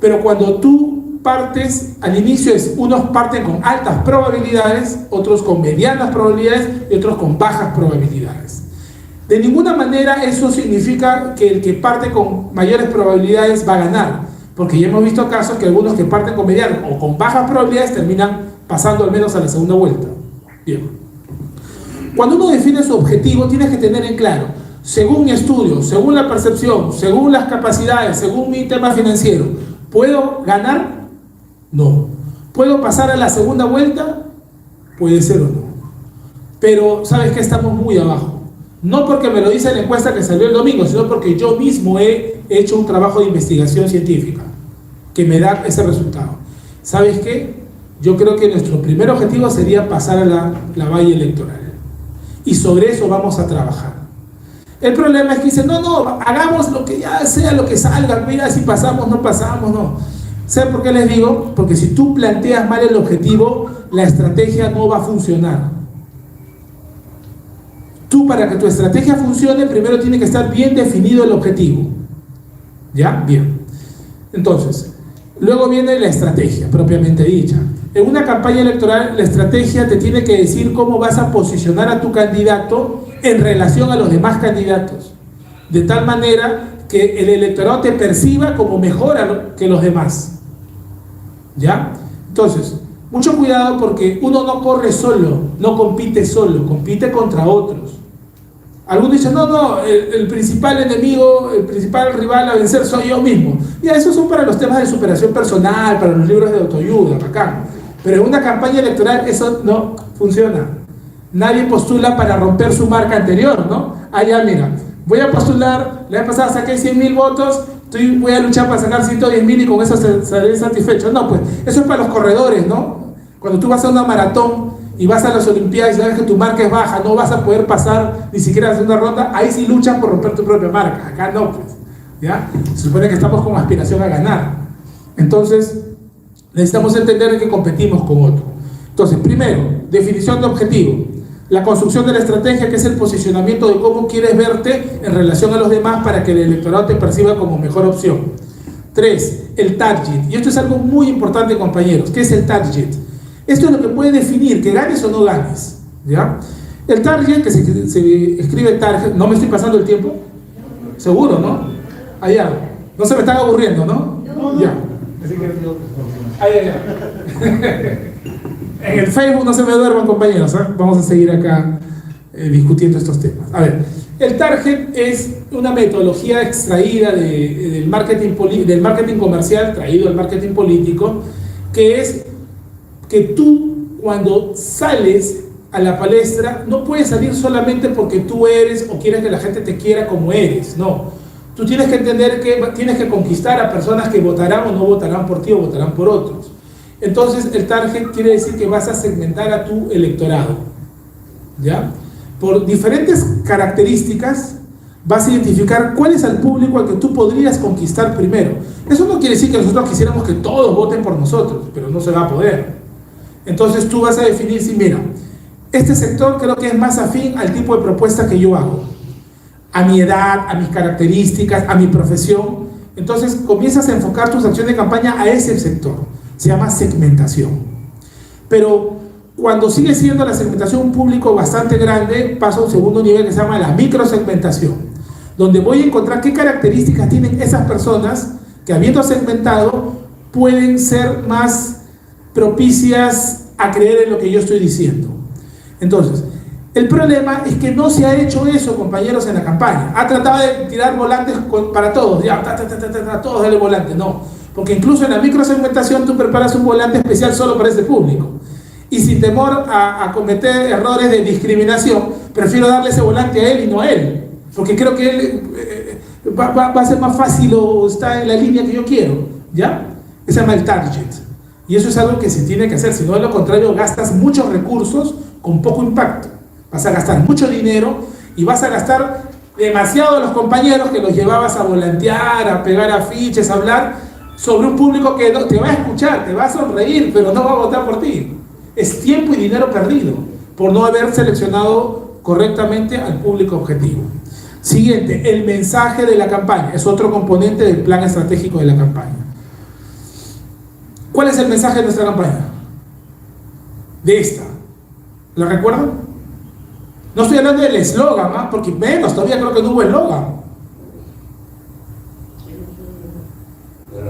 Pero cuando tú partes, al inicio unos parten con altas probabilidades, otros con medianas probabilidades y otros con bajas probabilidades. De ninguna manera eso significa que el que parte con mayores probabilidades va a ganar, porque ya hemos visto casos que algunos que parten con medianas o con bajas probabilidades terminan pasando al menos a la segunda vuelta. Bien. Cuando uno define su objetivo, tienes que tener en claro, según mi estudio, según la percepción, según las capacidades, según mi tema financiero, ¿puedo ganar? No. ¿Puedo pasar a la segunda vuelta? Puede ser o no. Pero, ¿sabes qué? Estamos muy abajo. No porque me lo dice la encuesta que salió el domingo, sino porque yo mismo he hecho un trabajo de investigación científica que me da ese resultado. ¿Sabes qué? Yo creo que nuestro primer objetivo sería pasar a la valla electoral. Y sobre eso vamos a trabajar. El problema es que dicen, no, hagamos lo que ya sea, lo que salga, mira, si pasamos, no. ¿Saben por qué les digo? Porque si tú planteas mal el objetivo, la estrategia no va a funcionar. Tú, para que tu estrategia funcione, primero tiene que estar bien definido el objetivo. ¿Ya? Bien. Entonces, luego viene la estrategia, propiamente dicha. En una campaña electoral, la estrategia te tiene que decir cómo vas a posicionar a tu candidato en relación a los demás candidatos, de tal manera que el electorado te perciba como mejor que los demás. ¿Ya? Entonces, mucho cuidado, porque uno no corre solo, no compite solo, compite contra otros. Algunos dicen, el principal enemigo, el principal rival a vencer soy yo mismo. Ya, esos son para los temas de superación personal, para los libros de autoayuda, bacán. Pero en una campaña electoral eso no funciona. Nadie postula para romper su marca anterior, ¿no? Ya, mira, voy a postular, la vez pasada saqué 100.000 votos, voy a luchar para sacar 110.000 y con eso saliré satisfecho. No, pues, eso es para los corredores, ¿no? Cuando tú vas a una maratón y vas a las Olimpiadas y sabes que tu marca es baja, no vas a poder pasar ni siquiera a la segunda ronda, ahí sí luchas por romper tu propia marca. Acá no, pues, ¿ya? Se supone que estamos con aspiración a ganar. Entonces, necesitamos entender que competimos con otro. Entonces, primero, definición de objetivo. La construcción de la estrategia, que es el posicionamiento de cómo quieres verte en relación a los demás para que el electorado te perciba como mejor opción. 3, el target. Y esto es algo muy importante, compañeros. ¿Qué es el target? Esto es lo que puede definir que ganes o no ganes, ¿ya? El target, que se escribe target, ¿no me estoy pasando el tiempo? Seguro, ¿no? Allá, no se me están aburriendo, ¿no? Ya. En el Facebook no se me duerman, compañeros, ¿eh? Vamos a seguir acá discutiendo estos temas. A ver, el target es una metodología extraída del marketing comercial, traído al marketing político, que es que tú, cuando sales a la palestra, no puedes salir solamente porque tú eres o quieres que la gente te quiera como eres, no. Tú tienes que entender que tienes que conquistar a personas que votarán o no votarán por ti o votarán por otros. Entonces, el target quiere decir que vas a segmentar a tu electorado, ¿ya? Por diferentes características vas a identificar cuál es el público al que tú podrías conquistar primero. Eso no quiere decir que nosotros quisiéramos que todos voten por nosotros, pero no se va a poder. Entonces tú vas a definir si, mira, este sector creo que es más afín al tipo de propuesta que yo hago, a mi edad, a mis características, a mi profesión. Entonces comienzas a enfocar tus acciones de campaña a ese sector. Se llama segmentación. Pero cuando sigue siendo la segmentación un público bastante grande, pasa a un segundo nivel que se llama la microsegmentación, donde voy a encontrar qué características tienen esas personas que, habiendo segmentado, pueden ser más propicias a creer en lo que yo estoy diciendo. Entonces, el problema es que no se ha hecho eso, compañeros, en la campaña. Ha tratado de tirar volantes para todos, ya, todos dale volante, no. Porque incluso en la microsegmentación tú preparas un volante especial solo para ese público. Y sin temor a cometer errores de discriminación, prefiero darle ese volante a él y no a él. Porque creo que él va a ser más fácil o está en la línea que yo quiero, ¿ya? Ese se llama el target. Y eso es algo que se tiene que hacer, si no, de lo contrario, gastas muchos recursos con poco impacto. Vas a gastar mucho dinero y vas a gastar demasiado a los compañeros que los llevabas a volantear, a pegar afiches, a hablar sobre un público que no, te va a escuchar, te va a sonreír, pero no va a votar por ti. Es tiempo y dinero perdido por no haber seleccionado correctamente al público objetivo. Siguiente, el mensaje de la campaña. Es otro componente del plan estratégico de la campaña. ¿Cuál es el mensaje de nuestra campaña? De esta. ¿La recuerdan? No estoy hablando del eslogan, ¿eh? Porque menos, todavía creo que no hubo eslogan.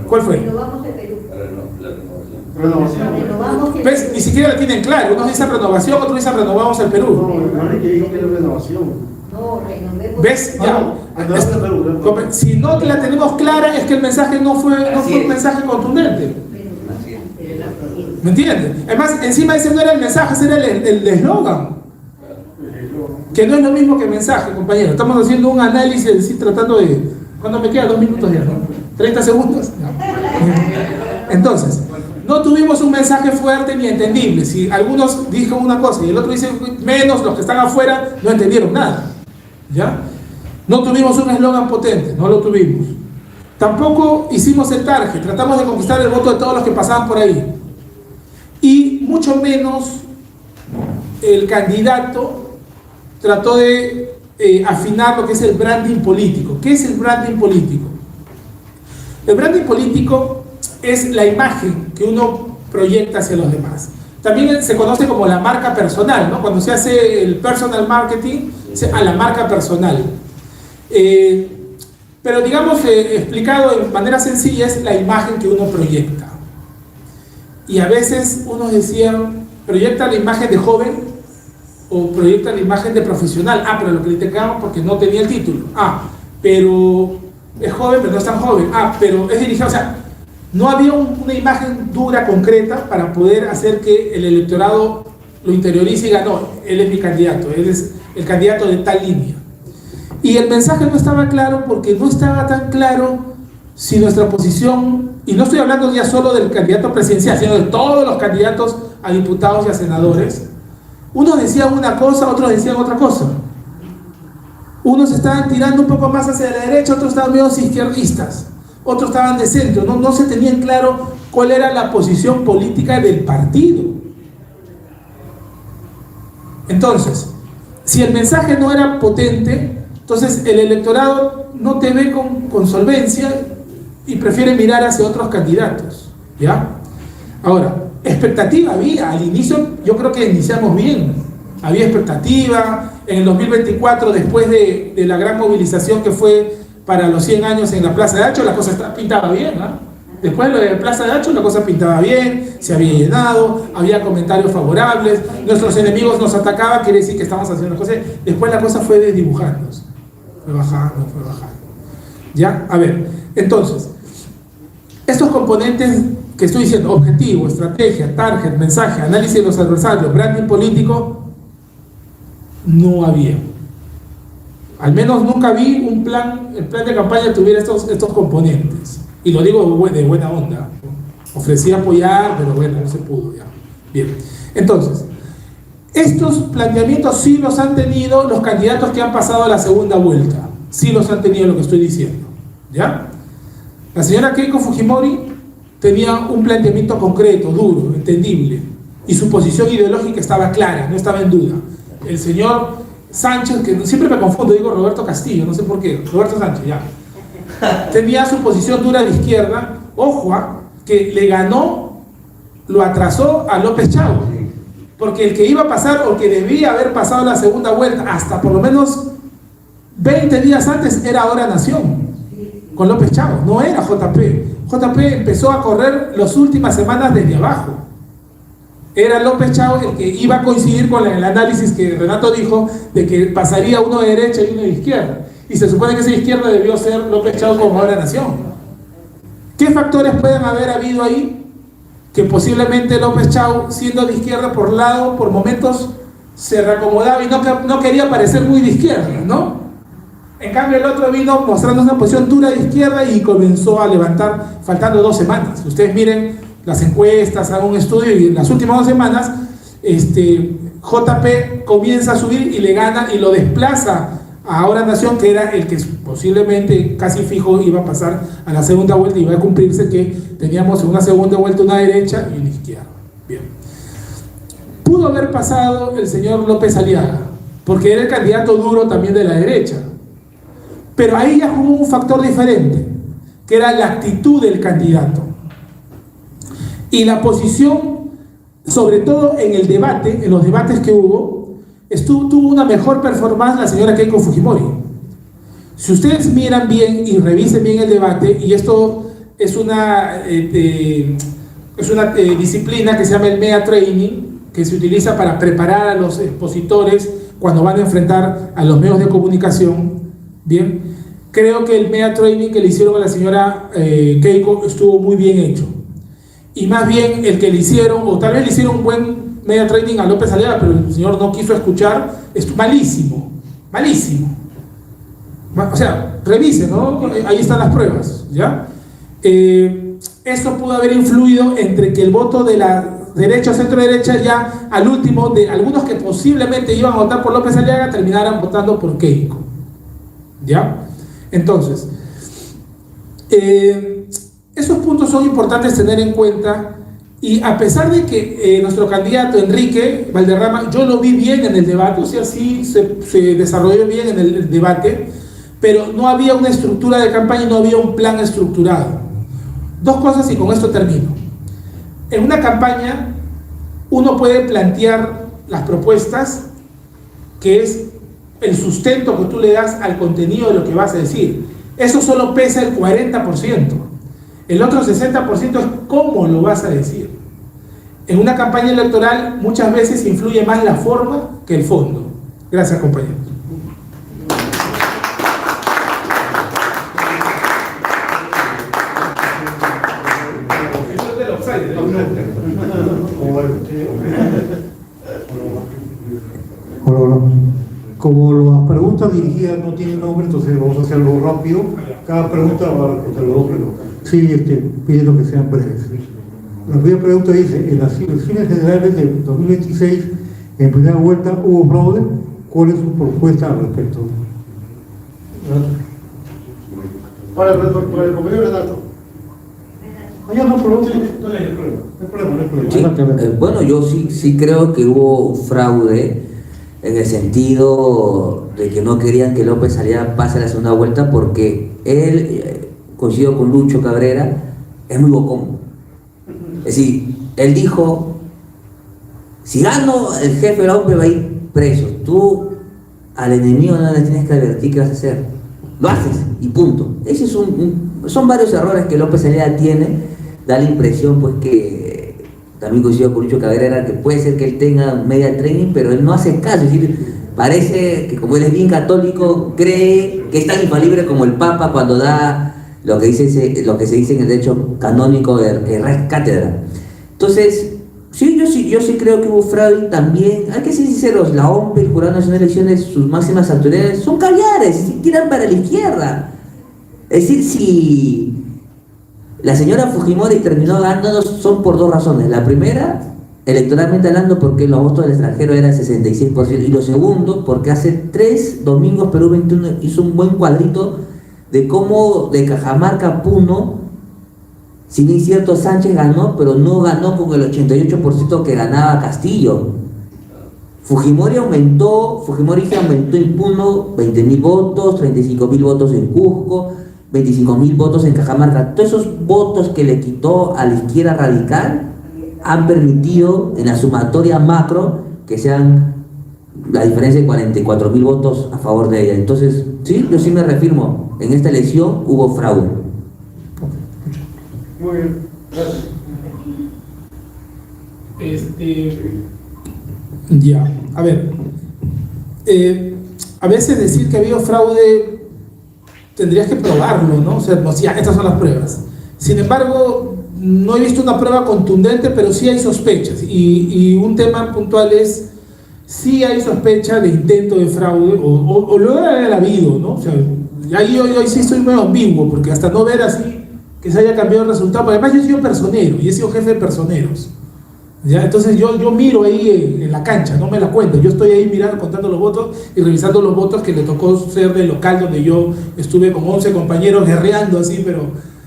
¿Cuál fue? Renovamos el Perú. Renovación. ¿Ves? Ni siquiera la tienen claro. Unos dicen renovación, otros dicen renovamos el Perú. No, que dijo que era renovación. No, renovemos. ¿Ves? Ya. renovamos el Perú. Si no la tenemos clara, es que el mensaje no fue un mensaje contundente. ¿Me entiendes? Además, encima ese no era el mensaje, ese era el eslogan. Que no es lo mismo que mensaje, compañero. Estamos haciendo un análisis, decir, tratando de... ¿Cuándo me queda? 2 minutos ya, ¿no? 30 segundos. No. Entonces, no tuvimos un mensaje fuerte ni entendible. Si algunos dijeron una cosa y el otro dice menos, los que están afuera no entendieron nada. ¿Ya? No tuvimos un eslogan potente, no lo tuvimos. Tampoco hicimos el target, tratamos de conquistar el voto de todos los que pasaban por ahí. Y mucho menos el candidato trató de afinar lo que es el branding político. ¿Qué es el branding político? El branding político es la imagen que uno proyecta hacia los demás. También se conoce como la marca personal, ¿no? Cuando se hace el personal marketing, a la marca personal. Pero digamos, explicado de manera sencilla, es la imagen que uno proyecta. Y a veces uno decía, proyecta la imagen de joven o proyecta la imagen de profesional. Ah, pero lo criticaban porque no tenía el título. Ah, pero es joven, pero no es tan joven. Ah, pero es dirigido. O sea, no había una imagen dura, concreta, para poder hacer que el electorado lo interiorice y diga, no, él es mi candidato, él es el candidato de tal línea. Y el mensaje no estaba claro porque no estaba tan claro si nuestra posición, y no estoy hablando ya solo del candidato presidencial, sino de todos los candidatos a diputados y a senadores. Unos decían una cosa, otros decían otra cosa. Unos estaban tirando un poco más hacia la derecha, otros estaban medio izquierdistas, otros estaban de centro. No se tenían claro cuál era la posición política del partido. Entonces, si el mensaje no era potente, entonces el electorado no te ve con solvencia y prefiere mirar hacia otros candidatos, ¿ya? Ahora, expectativa había, al inicio yo creo que iniciamos bien, había expectativa. En el 2024, después de la gran movilización que fue para los 100 años en la Plaza de Hacho, la cosa pintaba bien, ¿no? Después de la Plaza de Hacho la cosa pintaba bien, se había llenado, había comentarios favorables, nuestros enemigos nos atacaban, quiere decir que estamos haciendo cosas. Después la cosa fue desdibujándose, fue bajando. ¿Ya? A ver, entonces, estos componentes que estoy diciendo, objetivo, estrategia, target, mensaje, análisis de los adversarios, branding político, no había. Al menos nunca vi el plan de campaña tuviera estos componentes. Y lo digo de buena onda. Ofrecí apoyar, pero bueno, no se pudo ya. Bien. Entonces, estos planteamientos sí los han tenido los candidatos que han pasado a la segunda vuelta. Sí los han tenido, lo que estoy diciendo. ¿Ya? La señora Keiko Fujimori tenía un planteamiento concreto, duro, entendible. Y su posición ideológica estaba clara, no estaba en duda. El señor Sánchez, que siempre me confundo, digo Roberto Castillo, no sé por qué, Roberto Sánchez, ya. Tenía su posición dura de izquierda, ojo, que le ganó, lo atrasó a López Chao, porque el que iba a pasar o que debía haber pasado la segunda vuelta hasta por lo menos 20 días antes era Ahora Nación, con López Chao, no era JP. JP empezó a correr las últimas semanas desde abajo. Era López Chao el que iba a coincidir con el análisis que Renato dijo de que pasaría uno de derecha y uno de izquierda. Y se supone que esa izquierda debió ser López Chao como Ahora Nación. ¿Qué factores pueden haber habido ahí? Que posiblemente López Chao, siendo de izquierda por lado, por momentos se reacomodaba y no quería parecer muy de izquierda, ¿no? En cambio el otro vino mostrando una posición dura de izquierda y comenzó a levantar faltando 2 semanas. Ustedes miren las encuestas, hagan un estudio y en las últimas 2 semanas JP comienza a subir y le gana y lo desplaza a Ahora Nación, que era el que posiblemente casi fijo iba a pasar a la segunda vuelta y iba a cumplirse que teníamos en una segunda vuelta una derecha y una izquierda. Bien. Pudo haber pasado el señor López Aliaga, porque era el candidato duro también de la derecha. Pero ahí ya jugó un factor diferente, que era la actitud del candidato. Y la posición, sobre todo en el debate, en los debates que hubo, tuvo una mejor performance la señora Keiko Fujimori. Si ustedes miran bien y revisen bien el debate, y esto es una disciplina que se llama el MEA Training, que se utiliza para preparar a los expositores cuando van a enfrentar a los medios de comunicación. Bien, creo que el MEA Training que le hicieron a la señora Keiko estuvo muy bien hecho. Y más bien el que le hicieron, o tal vez le hicieron un buen media training a López Aliaga, pero el señor no quiso escuchar, es malísimo. O sea, revisen, ¿no? Ahí están las pruebas, ¿ya? Esto pudo haber influido entre que el voto de la derecha o centro-derecha ya al último, de algunos que posiblemente iban a votar por López Aliaga, terminaran votando por Keiko. ¿Ya? Entonces, esos puntos son importantes tener en cuenta, y a pesar de que nuestro candidato Enrique Valderrama, yo lo vi bien en el debate, o sea, sí se desarrolló bien en el debate, pero no había una estructura de campaña y no había un plan estructurado. Dos cosas y con esto termino. En una campaña uno puede plantear las propuestas, que es el sustento que tú le das al contenido de lo que vas a decir. Eso solo pesa el 40%. El otro 60% es cómo lo vas a decir. En una campaña electoral muchas veces influye más la forma que el fondo. Gracias, compañeros. Hola. Como las preguntas dirigidas no tienen nombre, entonces vamos a hacerlo rápido. Cada pregunta va a responder los dos, pero sí, pidiendo que sean breves. La primera pregunta dice: en las elecciones generales de 2026, en primera vuelta hubo fraude. ¿Cuál es su propuesta al respecto? Para el compañero Renato. No, no hay problema. Sí, bueno, yo sí creo que hubo fraude en el sentido de que no querían que López Aliaga pase a la segunda vuelta, porque él, coincido con Lucho Cabrera, es muy bocón. Es decir, él dijo: si gano, el jefe de la OMP va a ir preso. Tú al enemigo no le tienes que advertir qué vas a hacer. Lo haces y punto. Ese es son varios errores que López Aliaga tiene. Da la impresión, pues, que también coincido con Lucho Cabrera, que puede ser que él tenga media training, pero él no hace caso. Es decir, parece que como él es bien católico, cree que es tan infalible como el Papa cuando da lo que se dice en el derecho canónico de res cátedra. Entonces, yo sí creo que hubo fraude también. Hay que ser sinceros, la OMP, el Jurado Nacional de Elecciones, sus máximas autoridades son caviares, tiran para la izquierda. Es decir, si la señora Fujimori terminó ganándonos, son por dos razones. La primera, electoralmente hablando, porque los votos del extranjero eran 66%, y lo segundo, porque hace 3 domingos Perú 21 hizo un buen cuadrito de cómo de Cajamarca a Puno, si bien es cierto, Sánchez ganó, pero no ganó con el 88% que ganaba Castillo. Fujimori aumentó en Puno 20.000 votos, 35.000 votos en Cusco, 25.000 votos en Cajamarca. Todos esos votos que le quitó a la izquierda radical han permitido en la sumatoria macro que sean la diferencia de 44.000 votos a favor de ella. Entonces, sí, yo sí me reafirmo, en esta elección hubo fraude. Muy bien, gracias. Ya, a ver, a veces decir que ha habido fraude tendrías que probarlo, ¿no? O sea, no, ya, estas son las pruebas. Sin embargo, no he visto una prueba contundente, pero sí hay sospechas. Y un tema puntual es: sí hay sospecha de intento de fraude, o lo debe haber habido, ¿no? O sea, ahí hoy sí estoy muy ambiguo, porque hasta no ver así que se haya cambiado el resultado, porque además yo he sido personero y he sido jefe de personeros. ¿Ya? Entonces yo miro ahí en la cancha, no me la cuento, yo estoy ahí mirando, contando los votos y revisando los votos que le tocó ser del local donde yo estuve con 11 compañeros guerreando así, pero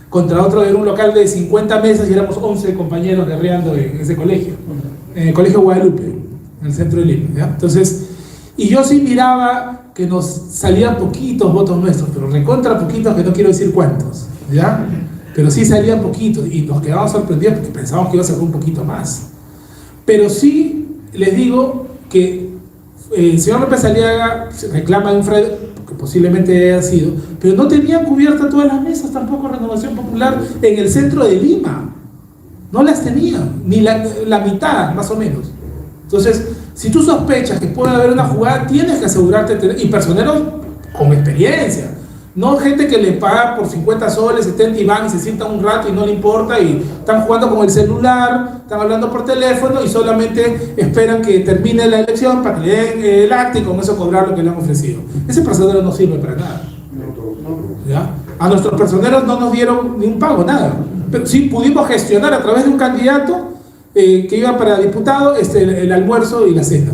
contra otro. Era un local de 50 mesas y éramos 11 compañeros guerreando en ese colegio, en el colegio Guadalupe, en el centro de Lima, ¿ya? Entonces, y yo sí miraba que nos salían poquitos votos nuestros, pero recontra poquitos, que no quiero decir cuántos, ¿ya? Pero sí salían poquitos y nos quedábamos sorprendidos porque pensábamos que iba a ser un poquito más. Pero sí les digo que el señor López Aliaga reclama un fraude, que posiblemente haya sido, pero no tenían cubiertas todas las mesas tampoco Renovación Popular en el centro de Lima. No las tenían, ni la mitad más o menos. Entonces, si tú sospechas que puede haber una jugada, tienes que asegurarte de tener, y personeros con experiencia. No gente que le paga por 50 soles, 70 y van y se sientan un rato y no le importa y están jugando con el celular, están hablando por teléfono y solamente esperan que termine la elección para que le den el acta y con eso cobrar lo que le han ofrecido. Ese personero no sirve para nada. ¿Ya? A nuestros personeros no nos dieron ni un pago, nada. Pero sí pudimos gestionar a través de un candidato que iba para diputado el almuerzo y la cena.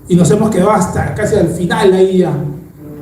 Y nos hemos quedado hasta casi al final ahí ya.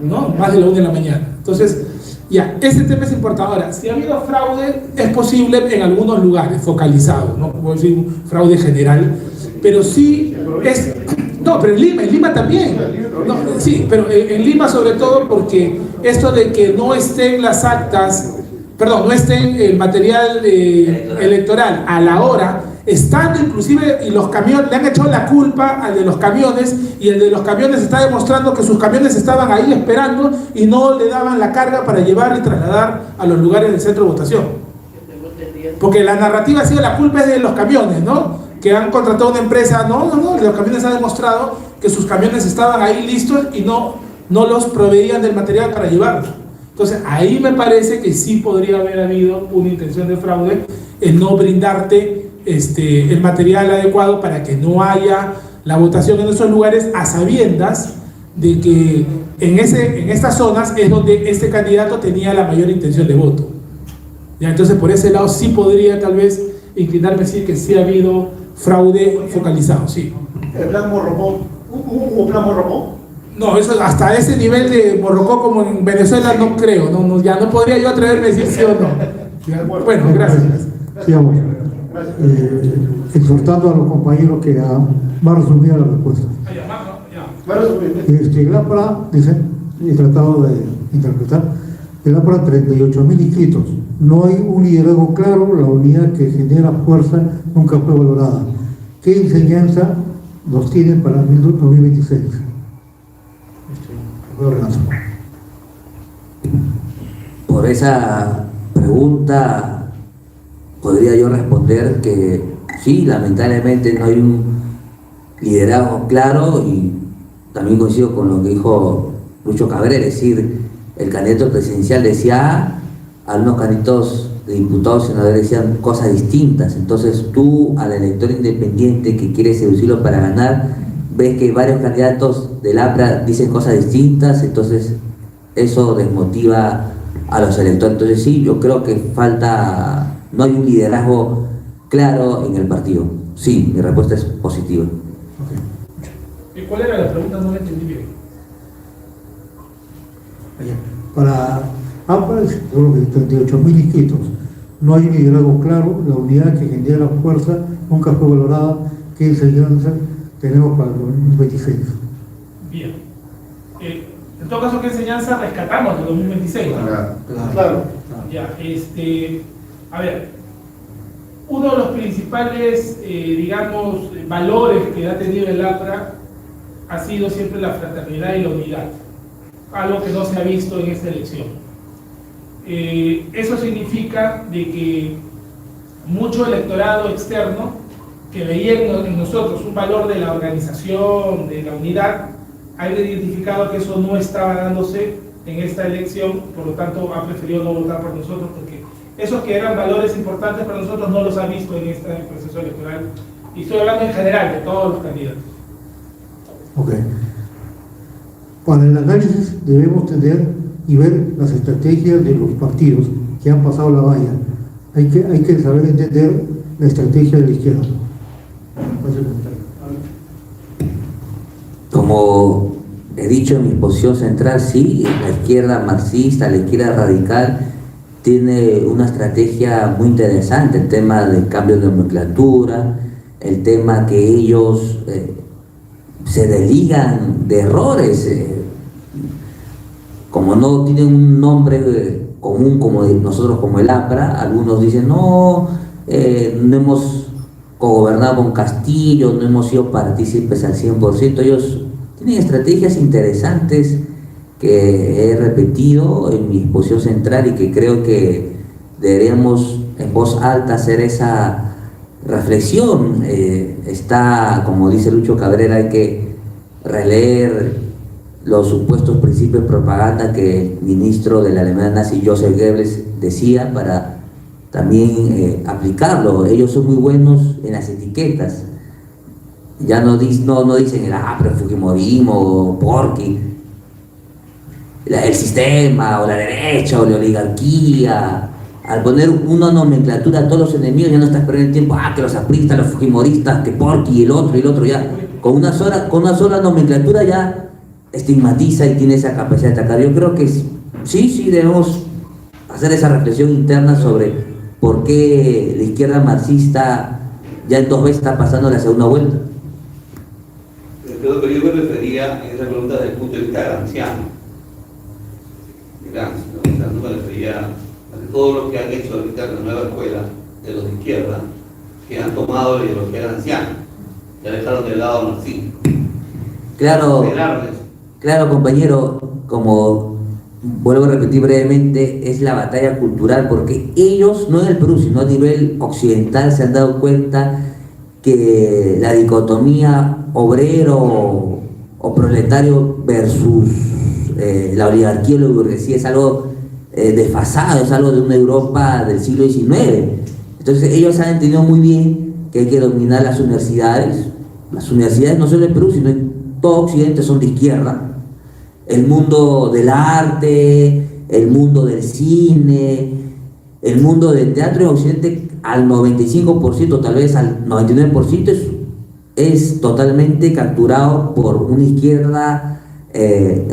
¿no? Más de la 1 de la mañana. Entonces, ya, ese tema es importante. Ahora, si ha habido fraude, es posible en algunos lugares, focalizado, no puedo decir un fraude general, pero sí es... No, pero en Lima también. No, sí, pero en Lima sobre todo porque esto de que no estén las actas, perdón, no estén el material electoral a la hora, estando inclusive, y los camiones, le han echado la culpa al de los camiones, y el de los camiones está demostrando que sus camiones estaban ahí esperando y no le daban la carga para llevar y trasladar a los lugares del centro de votación. Porque la narrativa ha sido la culpa es de los camiones, ¿no? Que han contratado una empresa, no, los camiones han demostrado que sus camiones estaban ahí listos y no los proveían del material para llevarlo. Entonces ahí me parece que sí podría haber habido una intención de fraude en no brindarte el material adecuado para que no haya la votación en esos lugares, a sabiendas de que en estas zonas es donde este candidato tenía la mayor intención de voto. ¿Ya? Entonces por ese lado sí podría tal vez inclinarme a decir que sí ha habido fraude focalizado, sí. ¿El plan Morrocoy? ¿Hubo plan Morrocoy? No, eso hasta ese nivel de Morrocoy como en Venezuela no creo, ya no podría yo atreverme a decir sí o no. ¿Ya? Bueno, gracias. Sigamos. Exhortando a los compañeros que va a resumir la respuesta. El APRA, dice, he tratado de interpretar, el APRA 38.000 inscritos. No hay un liderazgo claro, la unidad que genera fuerza nunca fue valorada. ¿Qué enseñanza nos tienen para el 2026? Por esa pregunta podría yo responder que sí, lamentablemente no hay un liderazgo claro, y también coincido con lo que dijo Lucho Cabrera, es decir, el candidato presidencial decía A, algunos candidatos de diputados y senadores decían cosas distintas. Entonces tú, al elector independiente que quiere seducirlo para ganar, ves que varios candidatos del APRA dicen cosas distintas, entonces eso desmotiva a los electores. Entonces sí, yo creo que no hay un liderazgo claro en el partido. Sí, mi respuesta es positiva. ¿Y cuál era la pregunta? No la entendí bien. Para APRA, 38.000 inscritos. No hay un liderazgo claro, la unidad que genera fuerza nunca fue valorada. ¿Qué enseñanza tenemos para el 2026? Bien. En todo caso, ¿qué enseñanza rescatamos del 2026? ¿No? Claro. Ya, a ver, uno de los principales, digamos, valores que ha tenido el APRA ha sido siempre la fraternidad y la unidad, algo que no se ha visto en esta elección. Eso significa de que mucho electorado externo que veía en nosotros un valor de la organización, de la unidad, ha identificado que eso no estaba dándose en esta elección, por lo tanto ha preferido no votar por nosotros, porque esos que eran valores importantes para nosotros no los ha visto en este proceso electoral, y estoy hablando en general de todos los candidatos. Ok. Para el análisis debemos tener y ver las estrategias de los partidos que han pasado la valla. Hay que saber entender la estrategia de la izquierda. Como he dicho en mi posición central, sí, la izquierda marxista, la izquierda radical tiene una estrategia muy interesante, el tema del cambio de nomenclatura, el tema que ellos se desligan de errores, como no tienen un nombre común como nosotros, como el APRA, algunos dicen no hemos cogobernado con Castillo, no hemos sido partícipes al 100%, ellos tienen estrategias interesantes que he repetido en mi exposición central y que creo que deberíamos en voz alta hacer esa reflexión. Como dice Lucho Cabrera, hay que releer los supuestos principios de propaganda que el ministro de la Alemania nazi Joseph Goebbels decía para también aplicarlo. Ellos son muy buenos en las etiquetas. Ya no dicen pero Fujimorismo o Porky, el sistema o la derecha o la oligarquía. Al poner una nomenclatura a todos los enemigos ya no estás perdiendo el tiempo, que los apristas, los fujimoristas, que Porky y el otro ya. Con una sola nomenclatura ya estigmatiza y tiene esa capacidad de atacar. Yo creo que sí debemos hacer esa reflexión interna sobre por qué la izquierda marxista ya en 2 veces está pasando la segunda vuelta. Pero yo me refería en esa pregunta desde el punto de vista gramsciano. No me refería a todos los que han hecho ahorita la nueva escuela de los de izquierda, que han tomado la ideología gramsciana, ya dejaron de lado al marxismo. Claro, compañero, como vuelvo a repetir brevemente, es la batalla cultural, porque ellos, no en el Perú, sino a nivel occidental, se han dado cuenta que la dicotomía obrero o proletario versus la oligarquía o la burguesía es algo desfasado, es algo de una Europa del siglo XIX. Entonces ellos han entendido muy bien que hay que dominar las universidades. Las universidades no solo en Perú, sino en todo Occidente son de izquierda. El mundo del arte, el mundo del cine, el mundo del teatro en Occidente al 95%, tal vez al 99% es totalmente capturado por una izquierda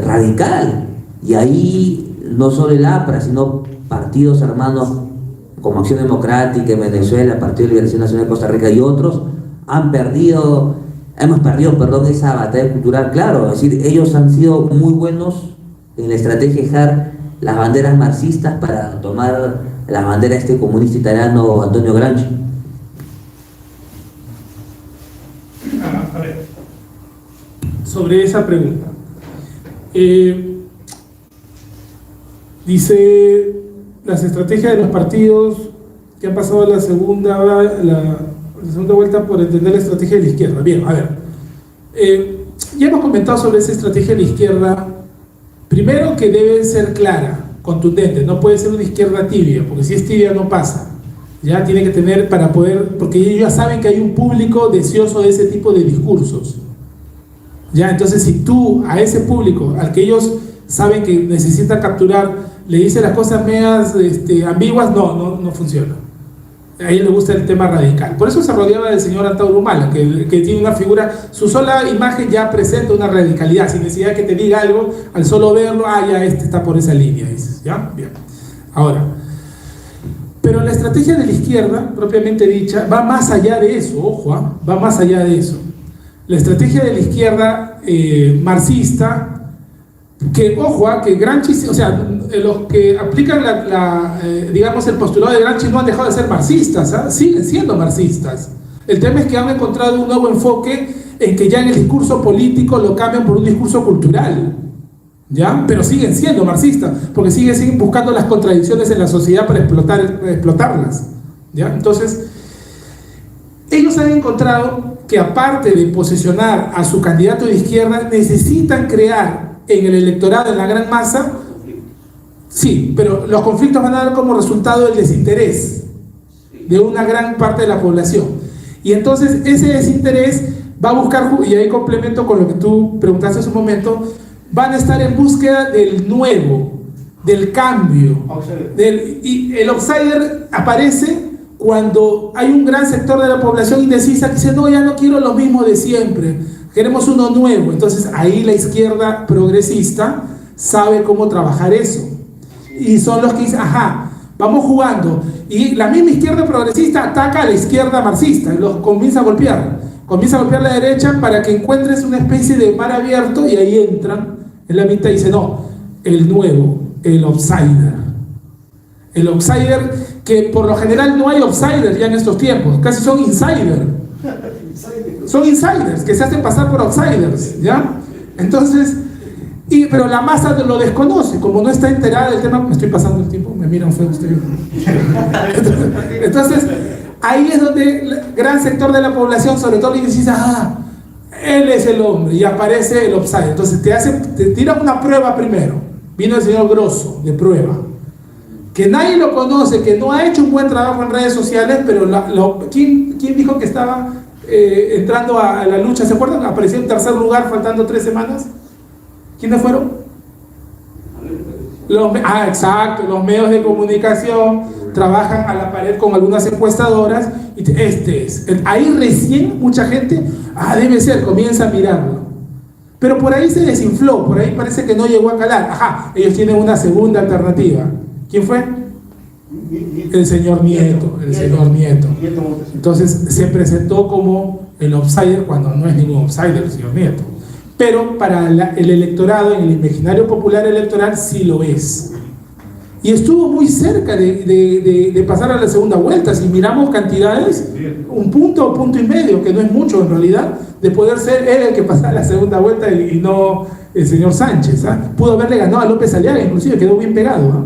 radical. Y ahí no solo el APRA, sino partidos hermanos como Acción Democrática en Venezuela, Partido de Liberación Nacional de Costa Rica y otros, hemos perdido esa batalla cultural. Claro, es decir, ellos han sido muy buenos en la estrategia de dejar las banderas marxistas para tomar la bandera comunista italiano Antonio Gramsci. A ver, sobre esa pregunta. Dice las estrategias de los partidos que han pasado la segunda vuelta por entender la estrategia de la izquierda. Bien, a ver, ya hemos comentado sobre esa estrategia de la izquierda. Primero, que debe ser clara, contundente, no puede ser una izquierda tibia, porque si es tibia no pasa. Ya tiene que tener para poder, porque ellos ya saben que hay un público deseoso de ese tipo de discursos. Ya, entonces si tú a ese público, al que ellos saben que necesitan capturar, le dices las cosas medias ambiguas, no funciona. A él le gusta el tema radical. Por eso se rodeaba del señor Antauro Humala, que tiene una figura, su sola imagen ya presenta una radicalidad, sin necesidad que te diga algo, al solo verlo, ya está por esa línea, dices, ¿ya? Bien. Ahora, pero la estrategia de la izquierda, propiamente dicha, va más allá de eso, ojo, va más allá de eso. La estrategia de la izquierda marxista, que, ojo, que Gramsci, o sea, los que aplican digamos, el postulado de Gramsci no han dejado de ser marxistas, siguen siendo marxistas. El tema es que han encontrado un nuevo enfoque en que ya en el discurso político lo cambian por un discurso cultural, ¿ya? Pero siguen siendo marxistas, porque siguen buscando las contradicciones en la sociedad para explotarlas, ¿ya? Entonces, ellos han encontrado que aparte de posicionar a su candidato de izquierda, necesitan crear en el electorado, en la gran masa, sí, pero los conflictos van a dar como resultado el desinterés de una gran parte de la población. Y entonces ese desinterés va a buscar, y ahí complemento con lo que tú preguntaste hace un momento, van a estar en búsqueda del nuevo, del cambio. Y el outsider aparece cuando hay un gran sector de la población indecisa que dice, no, ya no quiero lo mismo de siempre, queremos uno nuevo. Entonces ahí la izquierda progresista sabe cómo trabajar eso. Y son los que dicen, vamos jugando. Y la misma izquierda progresista ataca a la izquierda marxista, y los comienza a golpear la derecha para que encuentres una especie de mar abierto, y ahí entran en la mitad y dicen, no, el nuevo, el outsider. El outsider, que por lo general no hay outsiders ya en estos tiempos, casi son insiders. Son insiders que se hacen pasar por outsiders, ¿ya? Entonces, pero la masa lo desconoce, como no está enterada del tema. Me estoy pasando el tiempo, me miran feo ustedes. Entonces, ahí es donde el gran sector de la población, sobre todo, le dice, él es el hombre, y aparece el outsider. Entonces te tiran una prueba primero. Vino el señor Grosso de prueba, que nadie lo conoce, que no ha hecho un buen trabajo en redes sociales, pero ¿quién dijo que estaba entrando a la lucha? ¿Se acuerdan? Apareció en tercer lugar faltando 3 semanas. ¿Quiénes fueron? Exacto, los medios de comunicación trabajan a la pared con algunas encuestadoras y ahí recién mucha gente, debe ser, comienza a mirarlo. Pero por ahí se desinfló, por ahí parece que no llegó a calar. Ajá, ellos tienen una segunda alternativa. ¿Quién fue? El señor Nieto, el señor Nieto. Entonces se presentó como el outsider cuando no es ningún outsider el señor Nieto. Pero para el electorado, en el imaginario popular electoral, sí lo es. Y estuvo muy cerca de pasar a la segunda vuelta. Si miramos cantidades, un punto o punto y medio, que no es mucho en realidad, de poder ser él el que pasara a la segunda vuelta y no el señor Sánchez. Pudo haberle ganado a López Aliaga, inclusive quedó bien pegado.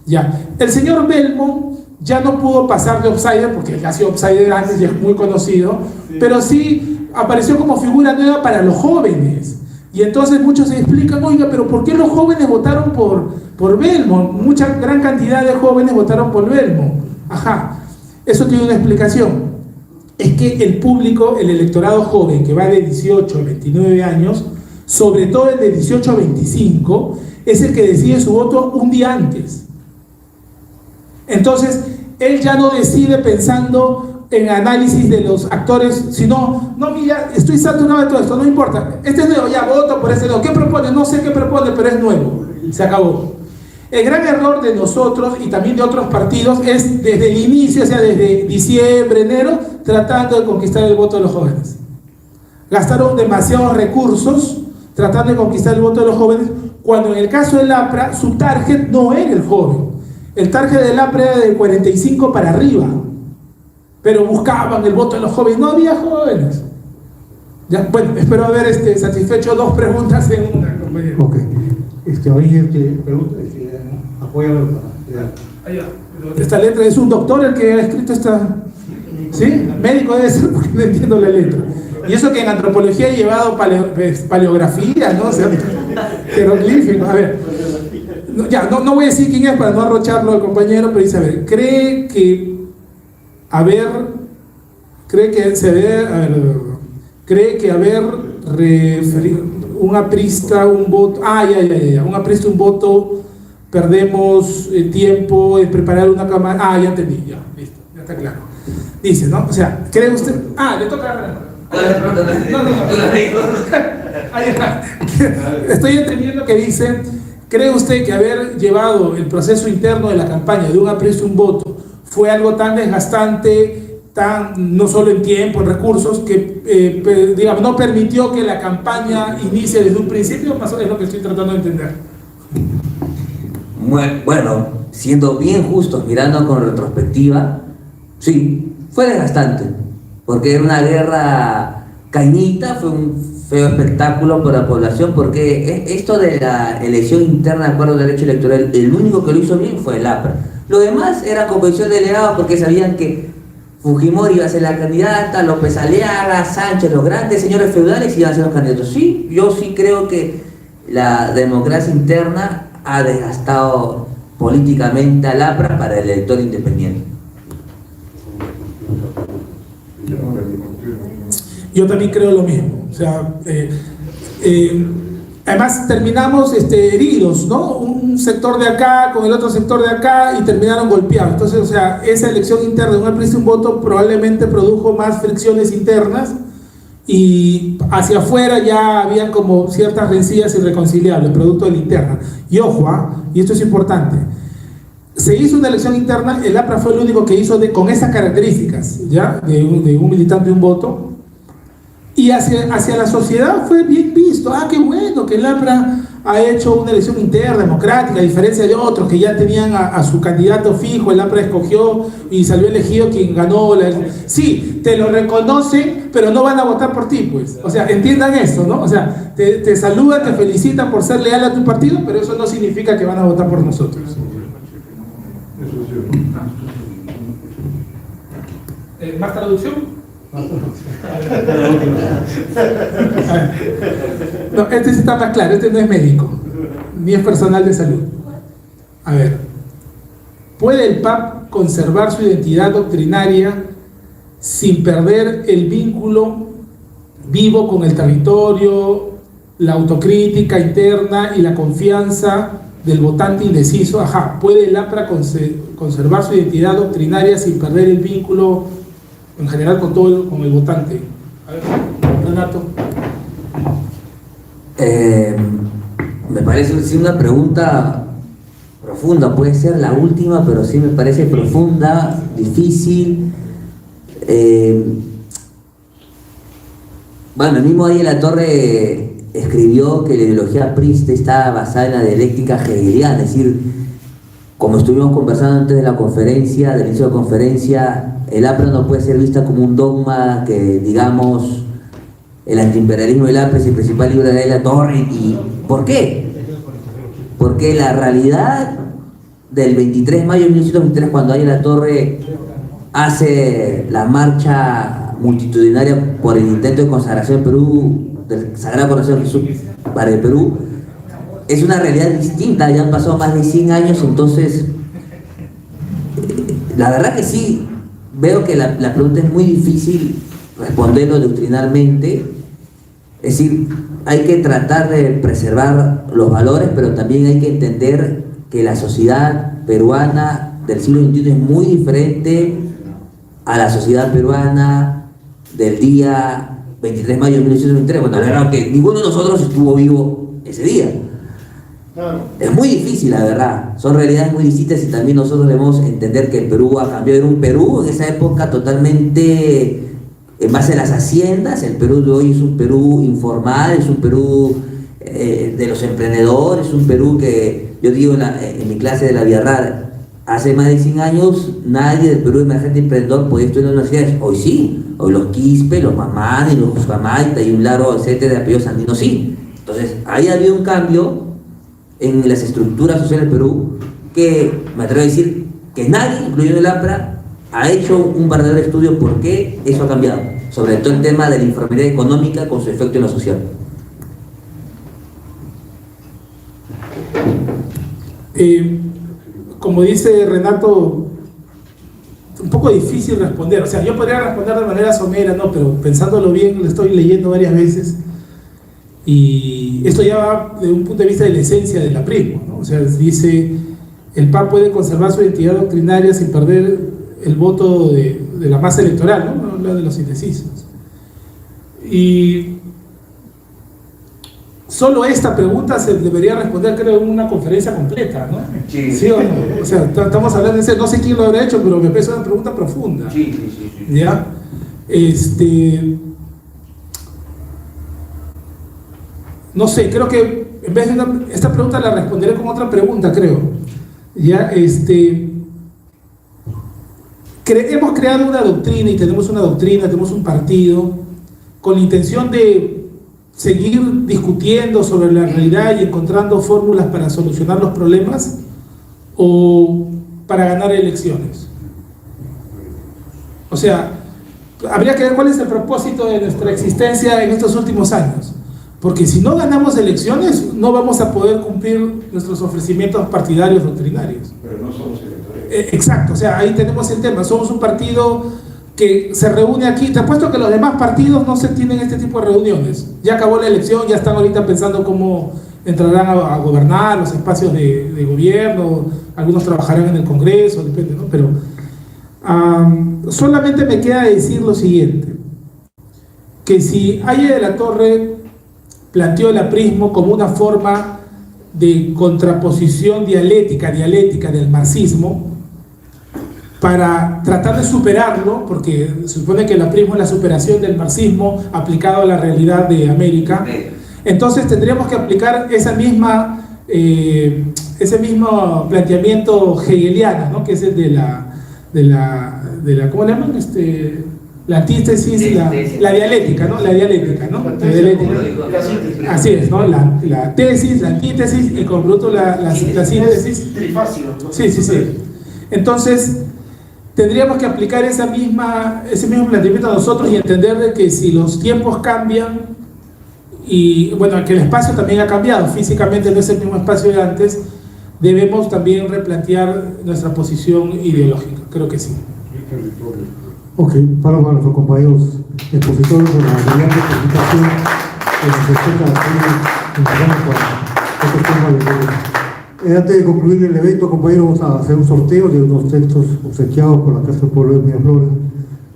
Ya. El señor Belmont ya no pudo pasar de outsider, porque ya ha sido outsider antes y es muy conocido, pero sí apareció como figura nueva para los jóvenes. Y entonces muchos se explican, oiga, pero ¿por qué los jóvenes votaron por Belmont? Mucha gran cantidad de jóvenes votaron por Belmont. Ajá, eso tiene una explicación. Es que el público, el electorado joven que va de 18 a 29 años, sobre todo el de 18 a 25, es el que decide su voto un día antes. Entonces, él ya no decide pensando en análisis de los actores, sino, no, mira, estoy saturado de todo esto, no importa, este es nuevo, ya voto por ese nuevo. ¿Qué propone? No sé qué propone, pero es nuevo. Se acabó. El gran error de nosotros y también de otros partidos es desde el inicio, o sea, desde diciembre, enero, tratando de conquistar el voto de los jóvenes. Gastaron demasiados recursos tratando de conquistar el voto de los jóvenes, cuando en el caso del APRA, su target no era el joven. El target del APRA era del 45 para arriba. Pero buscaban el voto de los jóvenes, no había jóvenes. Ya, bueno, espero haber satisfecho dos preguntas en una, compañero. Ok. Pregunta, apóyame para... Esta letra es un doctor el que ha escrito esta... ¿Sí? Médico debe ser porque no entiendo la letra. Y eso que en antropología he llevado paleografía, ¿no? O sea, jeroglíficos. A ver, no voy a decir quién es para no arrocharlo al compañero, pero dice, a ver, cree que un aprista, un voto, un aprista, un voto, perdemos tiempo en preparar una cámara, ya entendí, ya, listo, ya está claro. Dice, ¿no? O sea, ¿cree usted? Le toca Estoy entendiendo que dice, ¿cree usted que haber llevado el proceso interno de la campaña de un aprista, un voto, fue algo tan desgastante, no solo en tiempo, en recursos, que digamos, no permitió que la campaña inicie desde un principio? Más o menos es lo que estoy tratando de entender. Bueno, siendo bien justos, mirando con retrospectiva, sí, fue desgastante, porque era una guerra cañita, fue un feo espectáculo para la población, porque esto de la elección interna de acuerdo al derecho electoral, el único que lo hizo bien fue el APRA. Lo demás era convención de delegados, porque sabían que Fujimori iba a ser la candidata, López Aliaga, Sánchez, los grandes señores feudales iban a ser los candidatos. Sí, yo sí creo que la democracia interna ha desgastado políticamente al APRA para el elector independiente. Yo también creo lo mismo. O sea, además terminamos heridos, ¿no? Un sector de acá con el otro sector de acá y terminaron golpeados. Entonces, o sea, esa elección interna de un aprista, un voto probablemente produjo más fricciones internas y hacia afuera ya habían como ciertas rencillas irreconciliables, producto de la interna. Y ojo, y esto es importante, se hizo una elección interna, el APRA fue el único que hizo con esas características, ¿ya? De un militante, un voto. Y hacia la sociedad fue bien visto. Qué bueno que el APRA ha hecho una elección interna, democrática, a diferencia de otros que ya tenían a su candidato fijo. El APRA escogió y salió elegido quien ganó. Sí, te lo reconocen, pero no van a votar por ti, pues. O sea, entiendan eso, ¿no? O sea, te saludan, te felicitan por ser leal a tu partido, pero eso no significa que van a votar por nosotros. ¿Más traducción? No, este sí está más claro, este no es médico, ni es personal de salud. A ver, ¿puede el PAP conservar su identidad doctrinaria sin perder el vínculo vivo con el territorio, la autocrítica interna y la confianza del votante indeciso? ¿Puede el APRA conservar su identidad doctrinaria sin perder el vínculo en general con el votante? A ver, Renato. Me parece sí, una pregunta profunda, puede ser la última, pero sí me parece profunda, difícil. Bueno, el mismo Díaz de la Torre escribió que la ideología aprista está basada en la dialéctica hegeliana, es decir, como estuvimos conversando antes de la conferencia, del inicio de la conferencia, el APRA no puede ser vista como un dogma que, digamos, el antiimperialismo del APRA es el principal libro de Díaz de la Torre. ¿Y por qué? Porque la realidad del 23 de mayo de 1923, cuando Díaz de la Torre hace la marcha multitudinaria por el intento de consagración de Perú, del Sagrado Corazón de Jesús para el Perú, es una realidad distinta. Ya han pasado más de 100 años, entonces la verdad que sí, veo que la pregunta es muy difícil responderlo doctrinalmente. Es decir, hay que tratar de preservar los valores, pero también hay que entender que la sociedad peruana del siglo XXI es muy diferente a la sociedad peruana del día 23 de mayo de 1923. Bueno, la verdad que ninguno de nosotros estuvo vivo ese día. Es muy difícil, la verdad. Son realidades muy distintas y también nosotros debemos entender que el Perú ha cambiado. Era un Perú en esa época totalmente en base a las haciendas. El Perú de hoy es un Perú informal, es un Perú de los emprendedores, es un Perú que, yo digo en mi clase de la Vía Rara, hace más de 100 años nadie del Perú emergente emprendedor podía estudiar en las universidades. Hoy sí, hoy los Quispe, los Mamani, los Buscamaita y un largo etcétera de apellidos andinos sí. Entonces, ahí ha habido un cambio en las estructuras sociales del Perú que me atrevo a decir que nadie, incluyendo el APRA, ha hecho un verdadero estudio por qué eso ha cambiado, sobre todo el tema de la informalidad económica con su efecto en lo social. Como dice Renato, un poco difícil responder. O sea, yo podría responder de manera somera, no, pero pensándolo bien, lo estoy leyendo varias veces. Y esto ya va de un punto de vista de la esencia del aprismo, ¿no? O sea, dice, el PAN puede conservar su identidad doctrinaria sin perder el voto de la masa electoral, ¿no? Habla de los indecisos. Y solo esta pregunta se debería responder, creo, en una conferencia completa, ¿no? Sí. ¿Sí o no? O sea, estamos hablando de eso, no sé quién lo habrá hecho, pero me parece una pregunta profunda. Sí. ¿Ya? No sé, creo que en vez de esta pregunta la responderé con otra pregunta, creo. Ya, hemos creado una doctrina y tenemos una doctrina, tenemos un partido con la intención de seguir discutiendo sobre la realidad y encontrando fórmulas para solucionar los problemas o para ganar elecciones. O sea, habría que ver cuál es el propósito de nuestra existencia en estos últimos años. Porque si no ganamos elecciones, no vamos a poder cumplir nuestros ofrecimientos partidarios doctrinarios. Pero no somos electores. Exacto, o sea, ahí tenemos el tema. Somos un partido que se reúne aquí. Te apuesto que los demás partidos no se tienen este tipo de reuniones. Ya acabó la elección, ya están ahorita pensando cómo entrarán a gobernar los espacios de gobierno. Algunos trabajarán en el Congreso, depende, ¿no? Pero solamente me queda decir lo siguiente. Que si Díaz de la Torre planteó el aprismo como una forma de contraposición dialéctica del marxismo para tratar de superarlo, porque se supone que el aprismo es la superación del marxismo aplicado a la realidad de América. Entonces tendríamos que aplicar ese mismo planteamiento hegeliano, ¿no? Que es el de la ¿cómo le llaman? La antítesis, la dialéctica, ¿no? La dialéctica. Así es, ¿no? La tesis, la antítesis y con bruto la síntesis. Trifácil, ¿no? Sí. Entonces, tendríamos que aplicar ese mismo planteamiento a nosotros y entender de que si los tiempos cambian, y bueno, que el espacio también ha cambiado, físicamente no es el mismo espacio de antes, debemos también replantear nuestra posición ideológica. Creo que sí. Ok, para nuestros compañeros expositores de la brillante presentación que nos explica aquí, estos temas. Antes de concluir el evento, compañeros, vamos a hacer un sorteo de unos textos obsequiados por la Casa del Pueblo de Miraflores,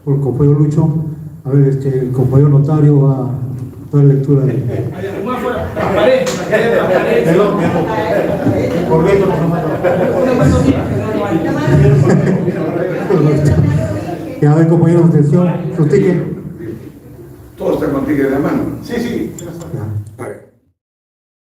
por el compañero Lucho. A ver, el compañero notario va a dar lectura de Perdón, por veto no Ya ven, compañeros, atención, su ticket. Todo está contigo en la mano. Sí, sí.